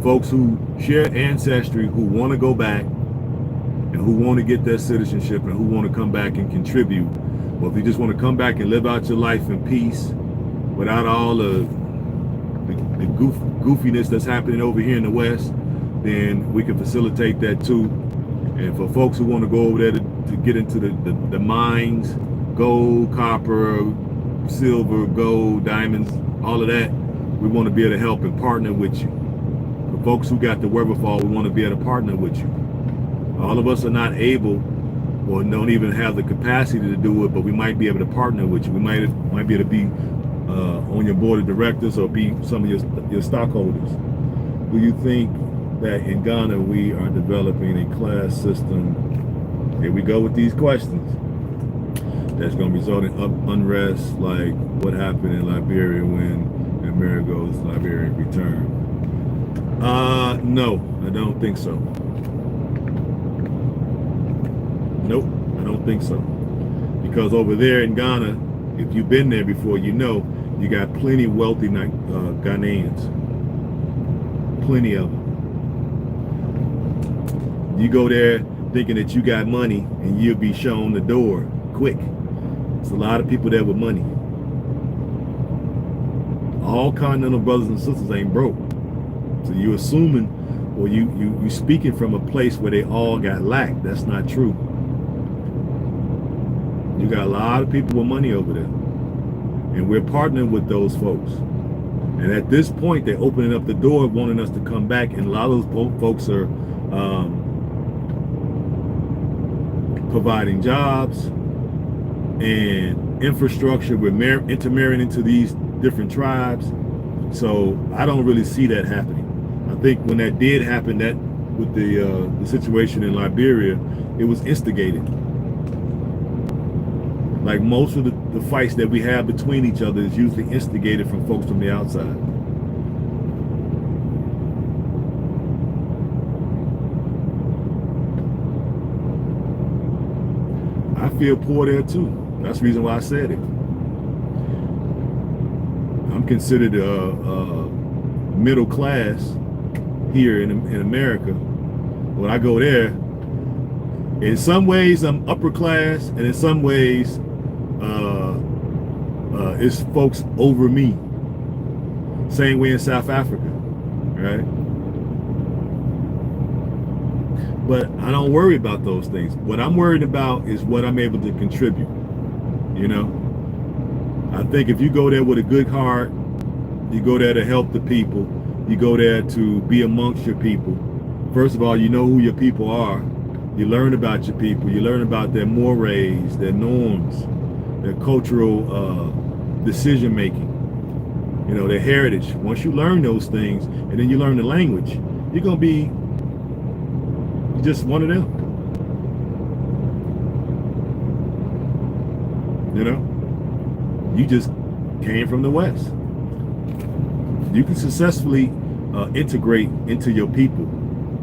Folks who share ancestry, who want to go back and who want to get their citizenship and who want to come back and contribute. Well, if you just want to come back and live out your life in peace without all the goofiness that's happening over here in the West, then we can facilitate that too. And for folks who want to go over there to get into the mines, gold, copper, silver, gold, diamonds, all of that, we want to be able to help and partner with you. For folks who got the wherewithal, we want to be able to partner with you. All of us are not able or don't even have the capacity to do it, but we might be able to partner with you. We might be able to be on your board of directors or be some of your stockholders. Do you think that in Ghana we are developing a class system? Here we go with these questions. That's going to result in unrest like what happened in Liberia when Amerigo's Liberian returned. No, I don't think so. Nope, I don't think so. Because over there in Ghana, if you've been there before, you know you got plenty of wealthy Ghanaians. Plenty of them. You go there thinking that you got money and you'll be shown the door quick. There's a lot of people there with money. All continental brothers and sisters ain't broke. So you assuming, or you speaking from a place where they all got lack. That's not true. You got a lot of people with money over there. And we're partnering with those folks. And at this point, they're opening up the door, wanting us to come back. And a lot of those folks are providing jobs and infrastructure. We're intermarrying into these different tribes. So I don't really see that happening. I think when that did happen, that with the situation in Liberia, it was instigated. Like most of the fights that we have between each other is usually instigated from folks from the outside. I feel poor there too. That's the reason why I said it. I'm considered middle class here in America. When I go there, in some ways I'm upper class, and in some ways it's folks over me. Same way in South Africa, right? But I don't worry about those things. What I'm worried about is what I'm able to contribute. You know, I think if you go there with a good heart, you go there to help the people, you go there to be amongst your people. First of all, you know who your people are. You learn about your people. You learn about their mores, their norms, their cultural decision making, you know, their heritage. Once you learn those things and then you learn the language, you're going to be just one of them. You know, you just came from the West. You can successfully integrate into your people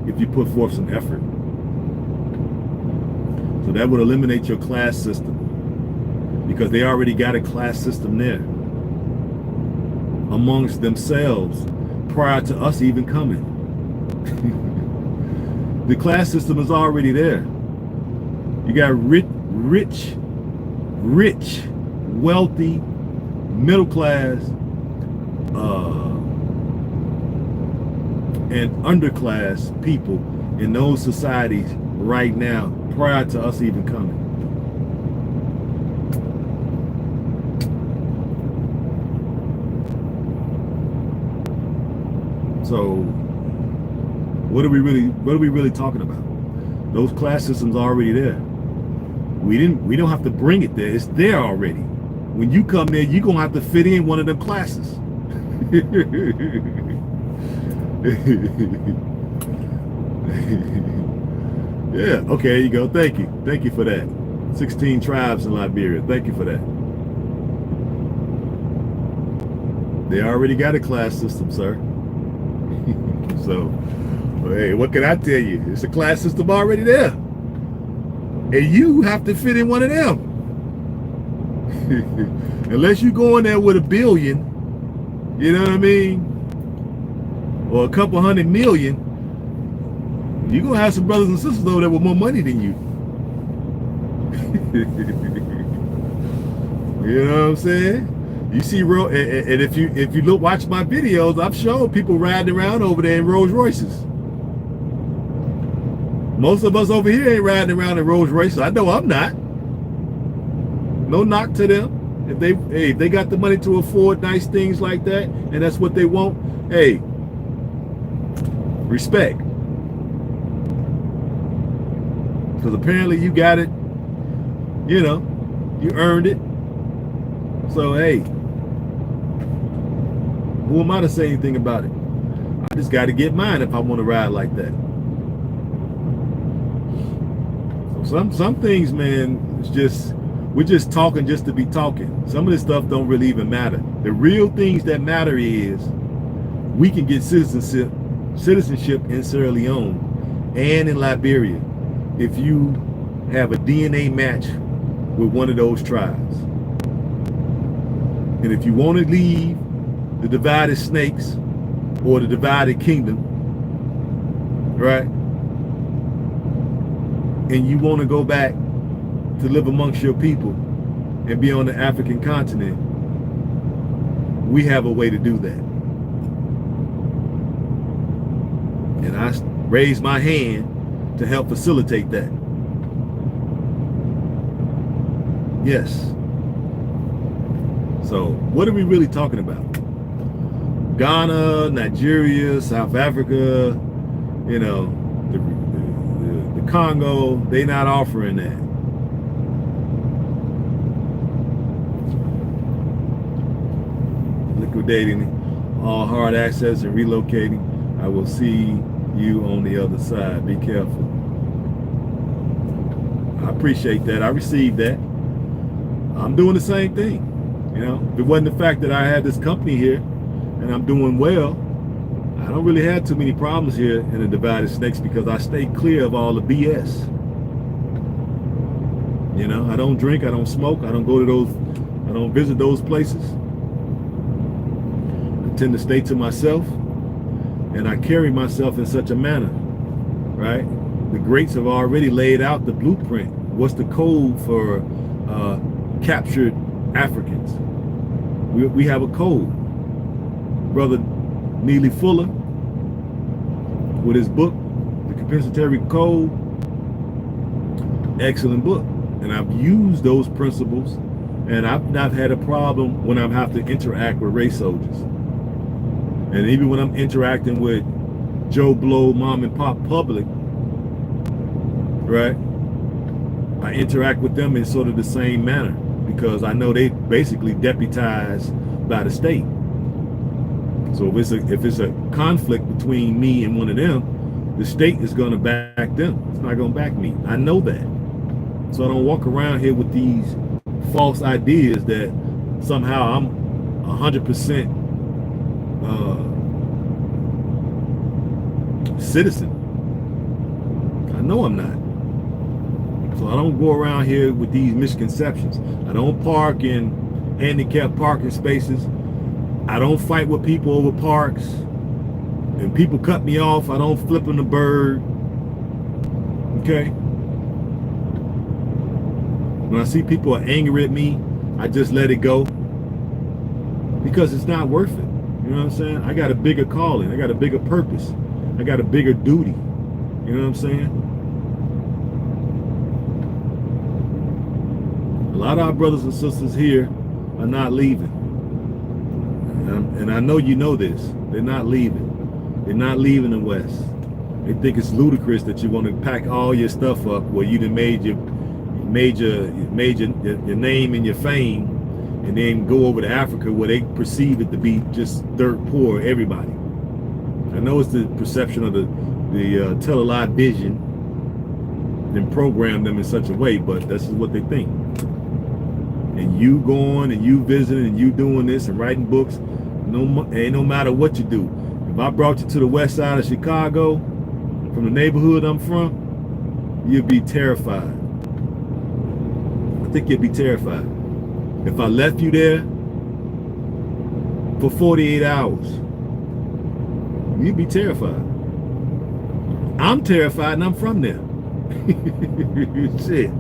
if you put forth some effort. So that would eliminate your class system, because they already got a class system there amongst themselves prior to us even coming. The class system is already there. You got rich, wealthy, middle class, and underclass people in those societies right now prior to us even coming. So what are we really talking about? Those class systems are already there. We don't have to bring it there. It's there already. When you come there, you're gonna have to fit in one of them classes. Yeah, okay, there you go. Thank you for that. 16 tribes in Liberia. Thank you for that. They already got a class system, sir. So, well, hey, what can I tell you? It's a class system already there, and you have to fit in one of them. Unless you go in there with $1 billion, you know what I mean, or a couple $100 million, you're gonna have some brothers and sisters over there with more money than you. You know what I'm saying? You see, and if you watch my videos, I've shown people riding around over there in Rolls Royces. Most of us over here ain't riding around in Rolls Royces. I know I'm not. No knock to them. If they got the money to afford nice things like that, and that's what they want, hey, respect. Because apparently you got it, you know, you earned it. So hey, who am I to say anything about it? I just got to get mine if I want to ride like that. So some things, man, it's just, we're just talking just to be talking. Some of this stuff don't really even matter. The real things that matter is we can get citizenship in Sierra Leone and in Liberia if you have a DNA match with one of those tribes. And if you want to leave the divided snakes or the divided kingdom, right, and you want to go back to live amongst your people and be on the African continent, we have a way to do that. And I raise my hand to help facilitate that. Yes. So what are we really talking about? Ghana, Nigeria, South Africa, you know, the Congo, they not offering that. Liquidating all hard access and relocating. I will see you on the other side. Be careful. I appreciate that. I received that. I'm doing the same thing. You know, if it wasn't the fact that I had this company here and I'm doing well, I don't really have too many problems here in the divided snakes because I stay clear of all the BS. You know, I don't drink, I don't smoke, I don't go to those, I don't visit those places. I tend to stay to myself, and I carry myself in such a manner, right? The greats have already laid out the blueprint. What's the code for captured Africans? We have a code. Brother Neely Fuller, with his book, The Compensatory Code. Excellent book. And I've used those principles, and I've not had a problem when I have to interact with race soldiers. And even when I'm interacting with Joe Blow, mom and pop public, right? I interact with them in sort of the same manner, because I know they basically deputized by the state. So if it's a conflict between me and one of them, the state is going to back them. It's not going to back me. I know that. So I don't walk around here with these false ideas that somehow I'm 100% citizen. I know I'm not. So I don't go around here with these misconceptions. I don't park in handicapped parking spaces. I don't fight with people over parks. And people cut me off, I don't flip them the bird. Okay? When I see people are angry at me, I just let it go. Because it's not worth it. You know what I'm saying? I got a bigger calling. I got a bigger purpose. I got a bigger duty. You know what I'm saying? A lot of our brothers and sisters here are not leaving. And I know you know this. They're not leaving. They're not leaving the West. They think it's ludicrous that you want to pack all your stuff up where you done made your name and your fame, and then go over to Africa where they perceive it to be just dirt poor everybody. I know it's the perception of the tele-live vision and program them in such a way, but this is what they think. And you going and you visiting and you doing this and writing books, no matter what you do. If I brought you to the west side of Chicago, from the neighborhood I'm from, you'd be terrified. I think you'd be terrified. If I left you there for 48 hours, you'd be terrified. I'm terrified and I'm from there. Shit.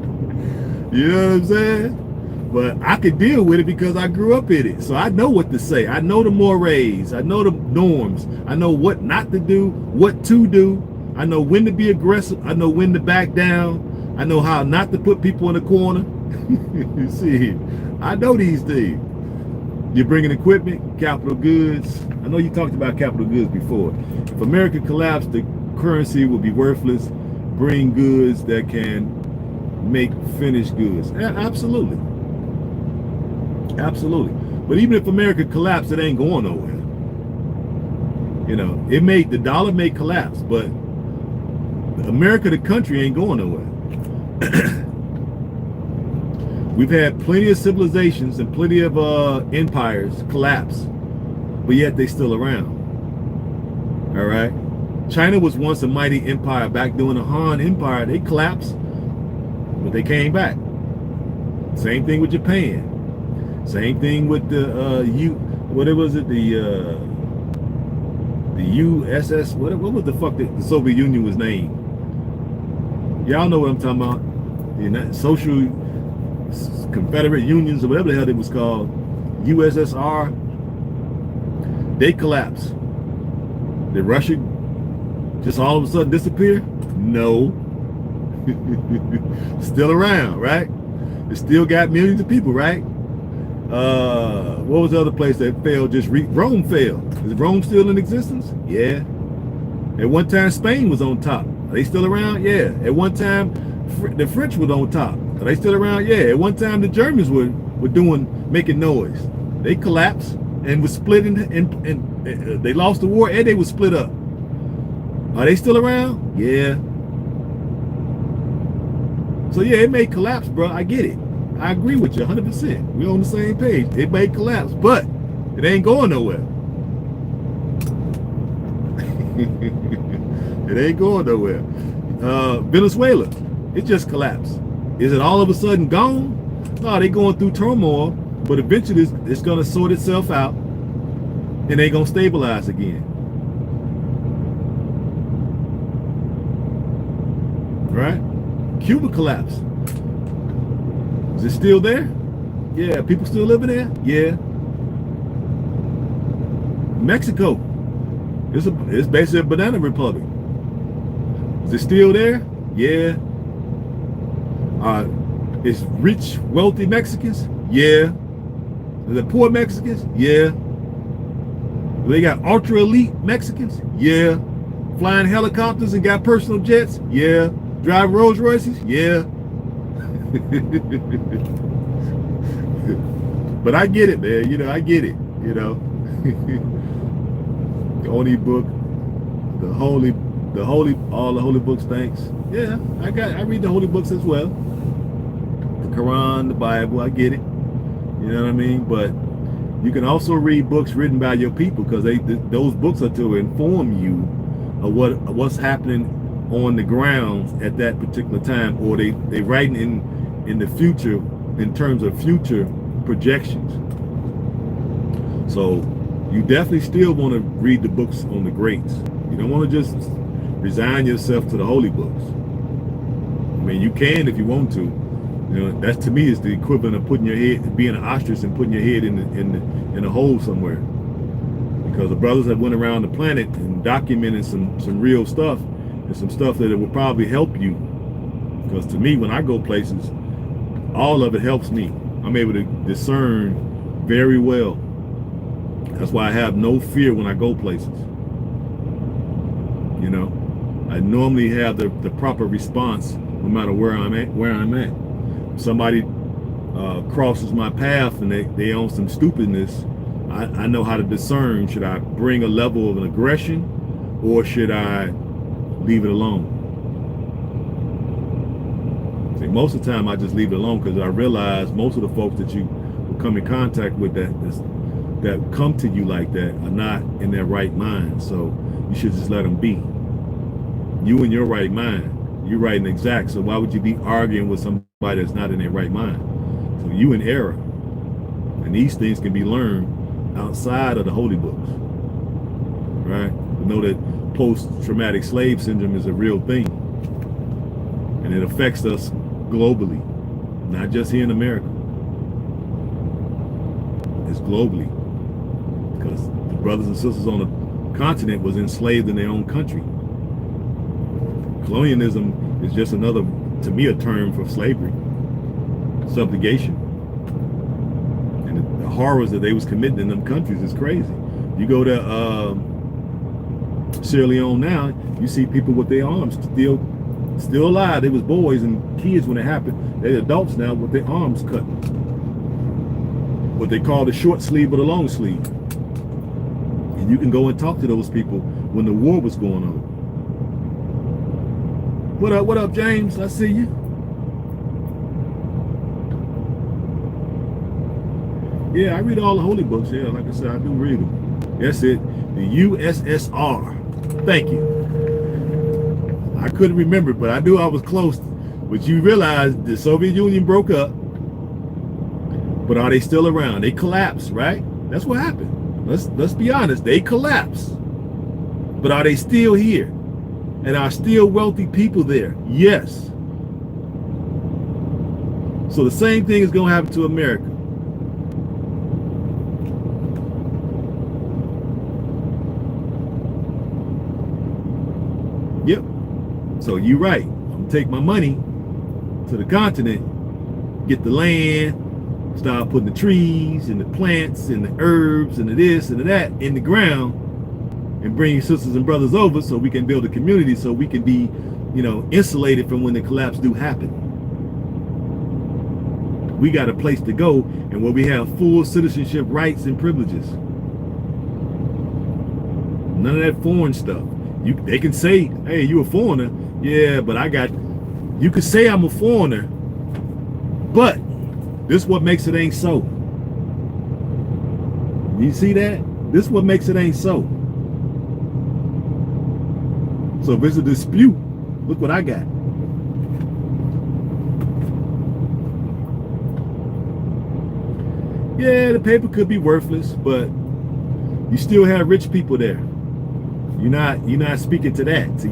You know what I'm saying? But I could deal with it because I grew up in it. So I know what to say. I know the mores. I know the norms. I know what not to do, what to do. I know when to be aggressive. I know when to back down. I know how not to put people in the corner. You see, I know these things. You're bringing equipment, capital goods. I know you talked about capital goods before. If America collapsed, the currency will be worthless. Bring goods that can make finished goods. Absolutely. Absolutely. But even if America collapsed, it ain't going nowhere. You know, the dollar may collapse, but America, the country, ain't going nowhere. We've had plenty of civilizations and plenty of empires collapse, but yet they still around. All right. China was once a mighty empire back during the Han Empire. They collapsed, but they came back. Same thing with Japan. Same thing with the what was it? The USS. What was the fuck the Soviet Union was named? Y'all know what I'm talking about. The United Social Confederate Unions or whatever the hell it was called. USSR. They collapsed. Did Russia just all of a sudden disappear? No. Still around, right? It still got millions of people, right? What was the other place that failed? Rome failed. Is Rome still in existence? Yeah. At one time, Spain was on top. Are they still around? Yeah. At one time, the French were on top. Are they still around? Yeah. At one time, the Germans were making noise. They collapsed and was split and they lost the war and they were split up. Are they still around? Yeah. So yeah, it may collapse, bro. I get it. I agree with you 100%. We're on the same page. It may collapse, but it ain't going nowhere. It ain't going nowhere. Venezuela, it just collapsed. Is it all of a sudden gone? No, they going through turmoil, but eventually it's going to sort itself out and they going to stabilize again. Right? Cuba collapsed. Is it still there? Yeah. People still living there? Yeah. Mexico. It's basically a banana republic. Is it still there? Yeah. Is rich, wealthy Mexicans? Yeah. Is it poor Mexicans? Yeah. They got ultra elite Mexicans? Yeah. Flying helicopters and got personal jets? Yeah. Drive Rolls Royces? Yeah. But I get it, man. You know, I get it. You know, the only book, all the holy books. Thanks. Yeah, I read the holy books as well. The Quran, the Bible. I get it. You know what I mean? But you can also read books written by your people, because those books are to inform you of what's happening on the ground at that particular time, or they writing in the future in terms of future projections. So you definitely still want to read the books on the greats. You don't want to just resign yourself to the holy books. I mean, you can if you want to. You know, that to me is the equivalent of putting your head, being an ostrich and putting your head in a hole somewhere. Because the brothers that went around the planet and documented some real stuff, and some stuff that it will probably help you. Because to me, when I go places, all of it helps me. I'm able to discern very well. That's why I have no fear when I go places. You know, I normally have the proper response no matter where I'm at. Somebody crosses my path and they own some stupidness, I know how to discern. Should I bring a level of an aggression, or should I leave it alone? See, most of the time I just leave it alone, because I realize most of the folks that you will come in contact with that come to you like that are not in their right mind. So you should just let them be. You in your right mind. You're right and exact. So why would you be arguing with somebody that's not in their right mind? So you in error. And these things can be learned outside of the holy books. Right? We know that post-traumatic slave syndrome is a real thing. And it affects us globally. Not just here in America. It's globally. Because the brothers and sisters on the continent was enslaved in their own country. Colonialism is just another, to me, a term for slavery, subjugation, and the horrors that they was committing in them countries is crazy. You go to Sierra Leone now, you see people with their arms still alive. They was boys and kids when it happened. They're adults now with their arms cut. What they call the short sleeve or the long sleeve. And you can go and talk to those people when the war was going on. What up, James? I see you. Yeah, I read all the holy books. Yeah, like I said, I do read them. That's it. The USSR. Thank you. I couldn't remember, but I knew I was close. But you realize the Soviet Union broke up. But are they still around? They collapsed, right? That's what happened. Let's be honest. They collapsed. But are they still here? And are still wealthy people there? Yes. So the same thing is going to happen to America. Yep. So you're right. I'm going to take my money to the continent, get the land, start putting the trees and the plants and the herbs and the this and the that in the ground, and bring your sisters and brothers over so we can build a community, so we can be, you know, insulated from when the collapse do happen. We got a place to go, and where we have full citizenship rights and privileges. None of that foreign stuff. They can say, hey, you a foreigner. Yeah, but you could say I'm a foreigner, but this is what makes it ain't so. You see that? This is what makes it ain't so. So if it's a dispute, look what I got. Yeah, the paper could be worthless, but you still have rich people there. You're not speaking to that. So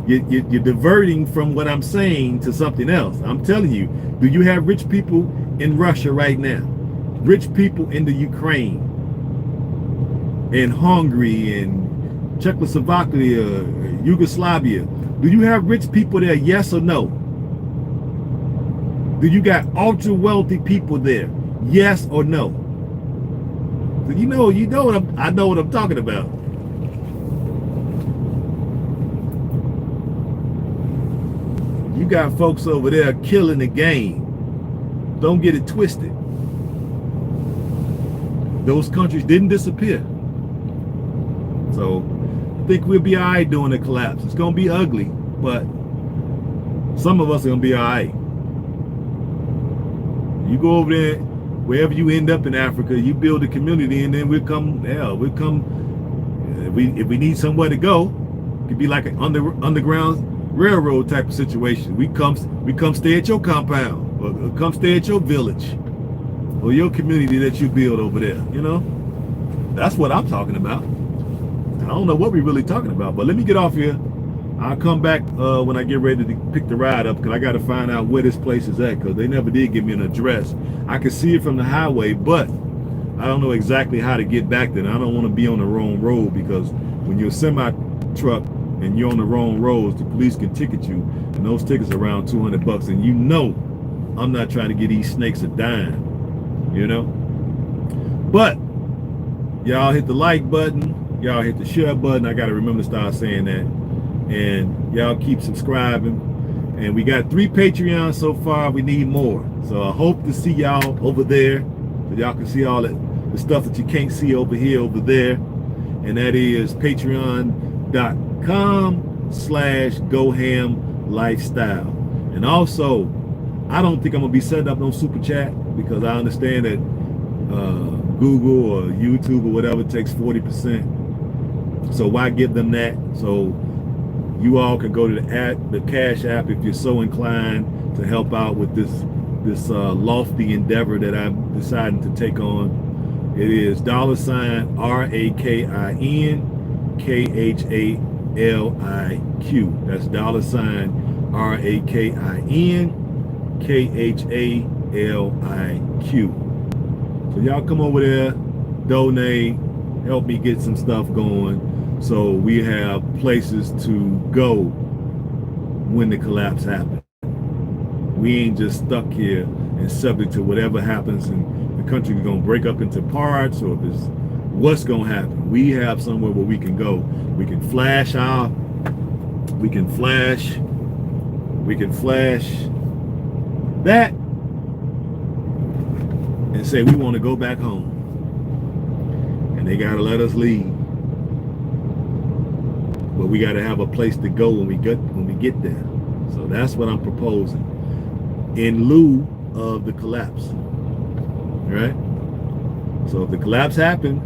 you're diverting from what I'm saying to something else. I'm telling you, do you have rich people in Russia right now? Rich people in the Ukraine, and Hungary, and Czechoslovakia, Yugoslavia. Do you have rich people there? Yes or no? Do you got ultra wealthy people there? Yes or no? So you know what I know what I'm talking about. You got folks over there killing the game. Don't get it twisted. Those countries didn't disappear. So I think we'll be all right during the collapse. It's going to be ugly, but some of us are going to be all right. You go over there, wherever you end up in Africa, you build a community, and then we'll come. If we need somewhere to go, it could be like an underground railroad type of situation. We come stay at your compound, or come stay at your village, or your community that you build over there. You know, that's what I'm talking about. I don't know what we're really talking about, but let me get off here. I'll come back when I get ready to pick the ride up, because I got to find out where this place is at, because they never did give me an address. I can see it from the highway, but I don't know exactly how to get back there. I don't want to be on the wrong road, because when you're a semi truck and you're on the wrong roads, the police can ticket you, and those tickets are around $200, and you know I'm not trying to get these snakes a dime, you know. But y'all hit the like button, y'all hit the share button. I got to remember to start saying that. And y'all keep subscribing. And we got 3 Patreons so far. We need more. So I hope to see y'all over there, so y'all can see all the stuff that you can't see over here, over there. And that is patreon.com/GoHamLifestyle. And also, I don't think I'm gonna be setting up no super chat, because I understand that Google or YouTube or whatever takes 40%. So why give them that? So you all can go to the Cash App if you're so inclined to help out with this lofty endeavor that I'm deciding to take on. It is $RAKINKHALIQ. That's $RAKINKHALIQ. So y'all come over there, donate, help me get some stuff going, so we have places to go when the collapse happens. We ain't just stuck here and subject to whatever happens, and the country is going to break up into parts, or if it's what's going to happen. We have somewhere where we can go. We can flash that and say we want to go back home, and they got to let us leave. But we got to have a place to go when we get there. So that's what I'm proposing in lieu of the collapse. Right? So if the collapse happened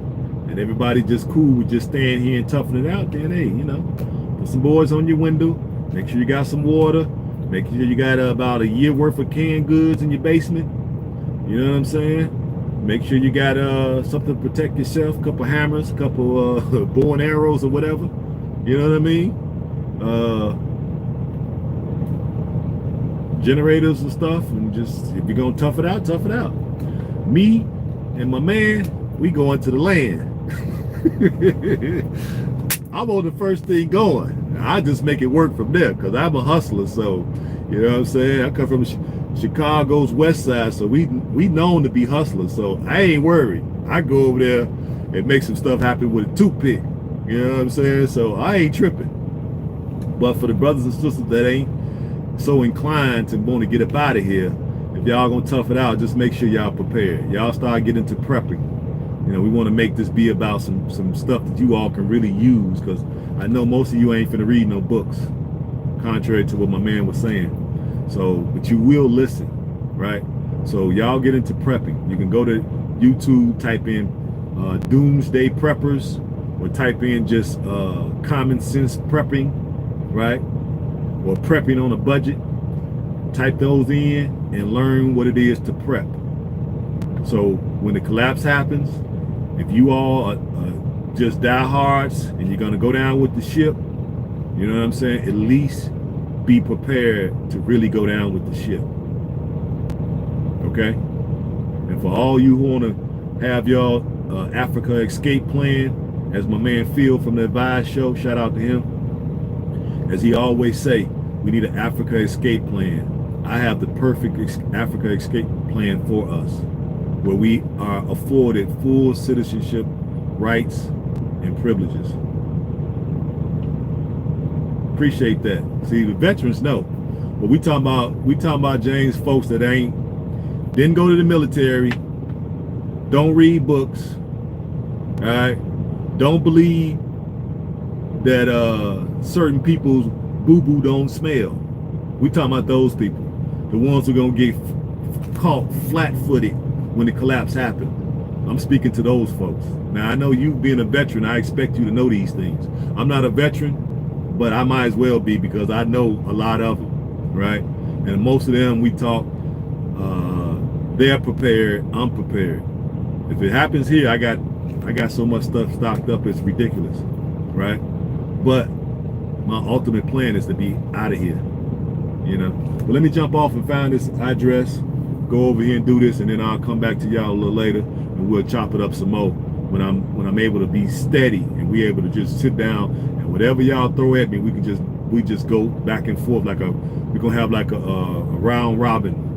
and everybody just cool with just staying here and toughing it out, then hey, you know, put some boards on your window. Make sure you got some water. Make sure you got about a year worth of canned goods in your basement. You know what I'm saying? Make sure you got something to protect yourself. A couple hammers, a couple bow and arrows or whatever. You know what I mean? Generators and stuff, and just, if you're gonna tough it out, tough it out. Me and my man, we going to the land. I'm on the first thing going. I just make it work from there, because I'm a hustler. So, you know what I'm saying? I come from Chicago's west side, so we known to be hustlers. So I ain't worried. I go over there and make some stuff happen with a toothpick. You know what I'm saying? So I ain't tripping. But for the brothers and sisters that ain't so inclined to want to get up out of here, if y'all gonna tough it out, just make sure y'all prepared. Y'all start getting to prepping. You know, we want to make this be about some stuff that you all can really use, because I know most of you ain't finna read no books, contrary to what my man was saying. So, but you will listen, right? So y'all get into prepping. You can go to YouTube, type in Doomsday Preppers, or type in just common sense prepping, right? Or prepping on a budget. Type those in and learn what it is to prep. So when the collapse happens, if you all are just diehards and you're gonna go down with the ship, you know what I'm saying? At least be prepared to really go down with the ship. Okay? And for all you who wanna have y'all Africa escape plan, As my man Phil from the Advise Show, shout out to him. As he always say, we need an Africa escape plan. I have the perfect Africa escape plan for us, where we are afforded full citizenship rights and privileges. Appreciate that. See, the veterans know. But we talking about James, folks that didn't go to the military, don't read books, all right? Don't believe that certain people's boo-boo don't smell. We talking about those people, the ones who are gonna get caught flat-footed when the collapse happened. I'm speaking to those folks. Now, I know you being a veteran, I expect you to know these things. I'm not a veteran, but I might as well be, because I know a lot of them, right? And most of them we talk, they're prepared, I'm prepared. If it happens here, I got so much stuff stocked up, it's ridiculous, right? But my ultimate plan is to be out of here, you know? But let me jump off and find this address, go over here and do this, and then I'll come back to y'all a little later, and we'll chop it up some more when I'm able to be steady and we able to just sit down, and whatever y'all throw at me, we just go back and forth we're gonna have like a round robin.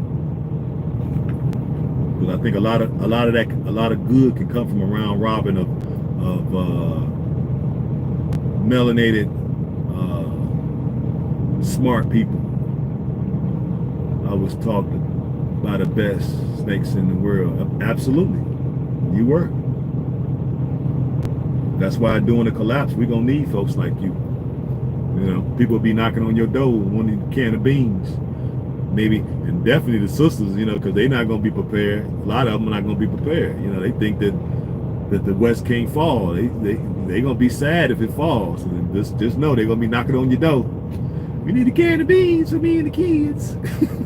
Because I think a lot of good can come from a round robin of melanated smart people. I was taught by the best snakes in the world. Absolutely, you were. That's why during the collapse, we're gonna need folks like you. You know, people will be knocking on your door wanting a can of beans. Maybe, and definitely the sisters, you know, because they're not gonna be prepared. A lot of them are not gonna be prepared. You know, they think that the West can't fall. They gonna be sad if it falls. And just know they're gonna be knocking on your door. We need a can of beans for me and the kids.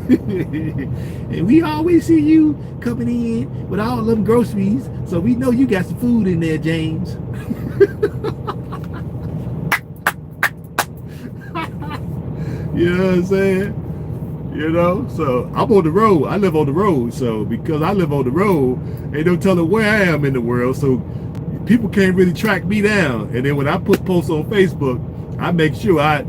And we always see you coming in with all them groceries, so we know you got some food in there, James. You know what I'm saying? You know, so I'm on the road. I live on the road. So because I live on the road, they don't tell them where I am in the world. So people can't really track me down. And then when I put posts on Facebook, I make sure I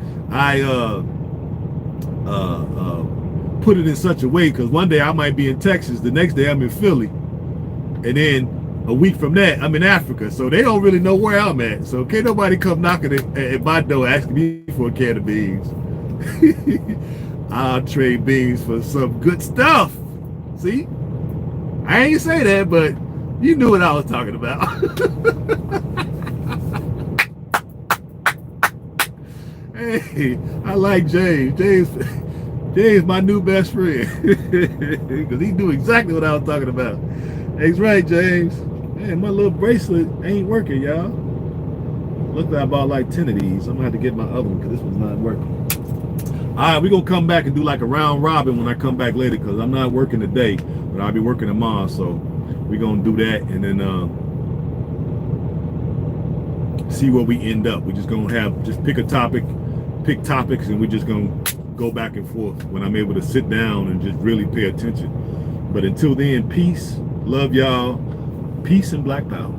put it in such a way, because one day I might be in Texas, the next day I'm in Philly, and then a week from that I'm in Africa. So they don't really know where I'm at. So can't nobody come knocking at my door asking me for a can of beans. I'll trade beans for some good stuff. See, I ain't say that, but you knew what I was talking about. Hey, I like James. James, my new best friend, because he knew exactly what I was talking about. That's right, James. Man, my little bracelet ain't working, y'all. Look, I bought like 10 of these. I'm gonna have to get my other one because this one's not working. All right, we're gonna come back and do like a round robin when I come back later, because I'm not working today, but I'll be working tomorrow. So we're gonna do that, and then see where we end up. We're just gonna pick a topic, pick topics, and we're just gonna go back and forth when I'm able to sit down and just really pay attention. But until then, peace, love y'all, peace and black power.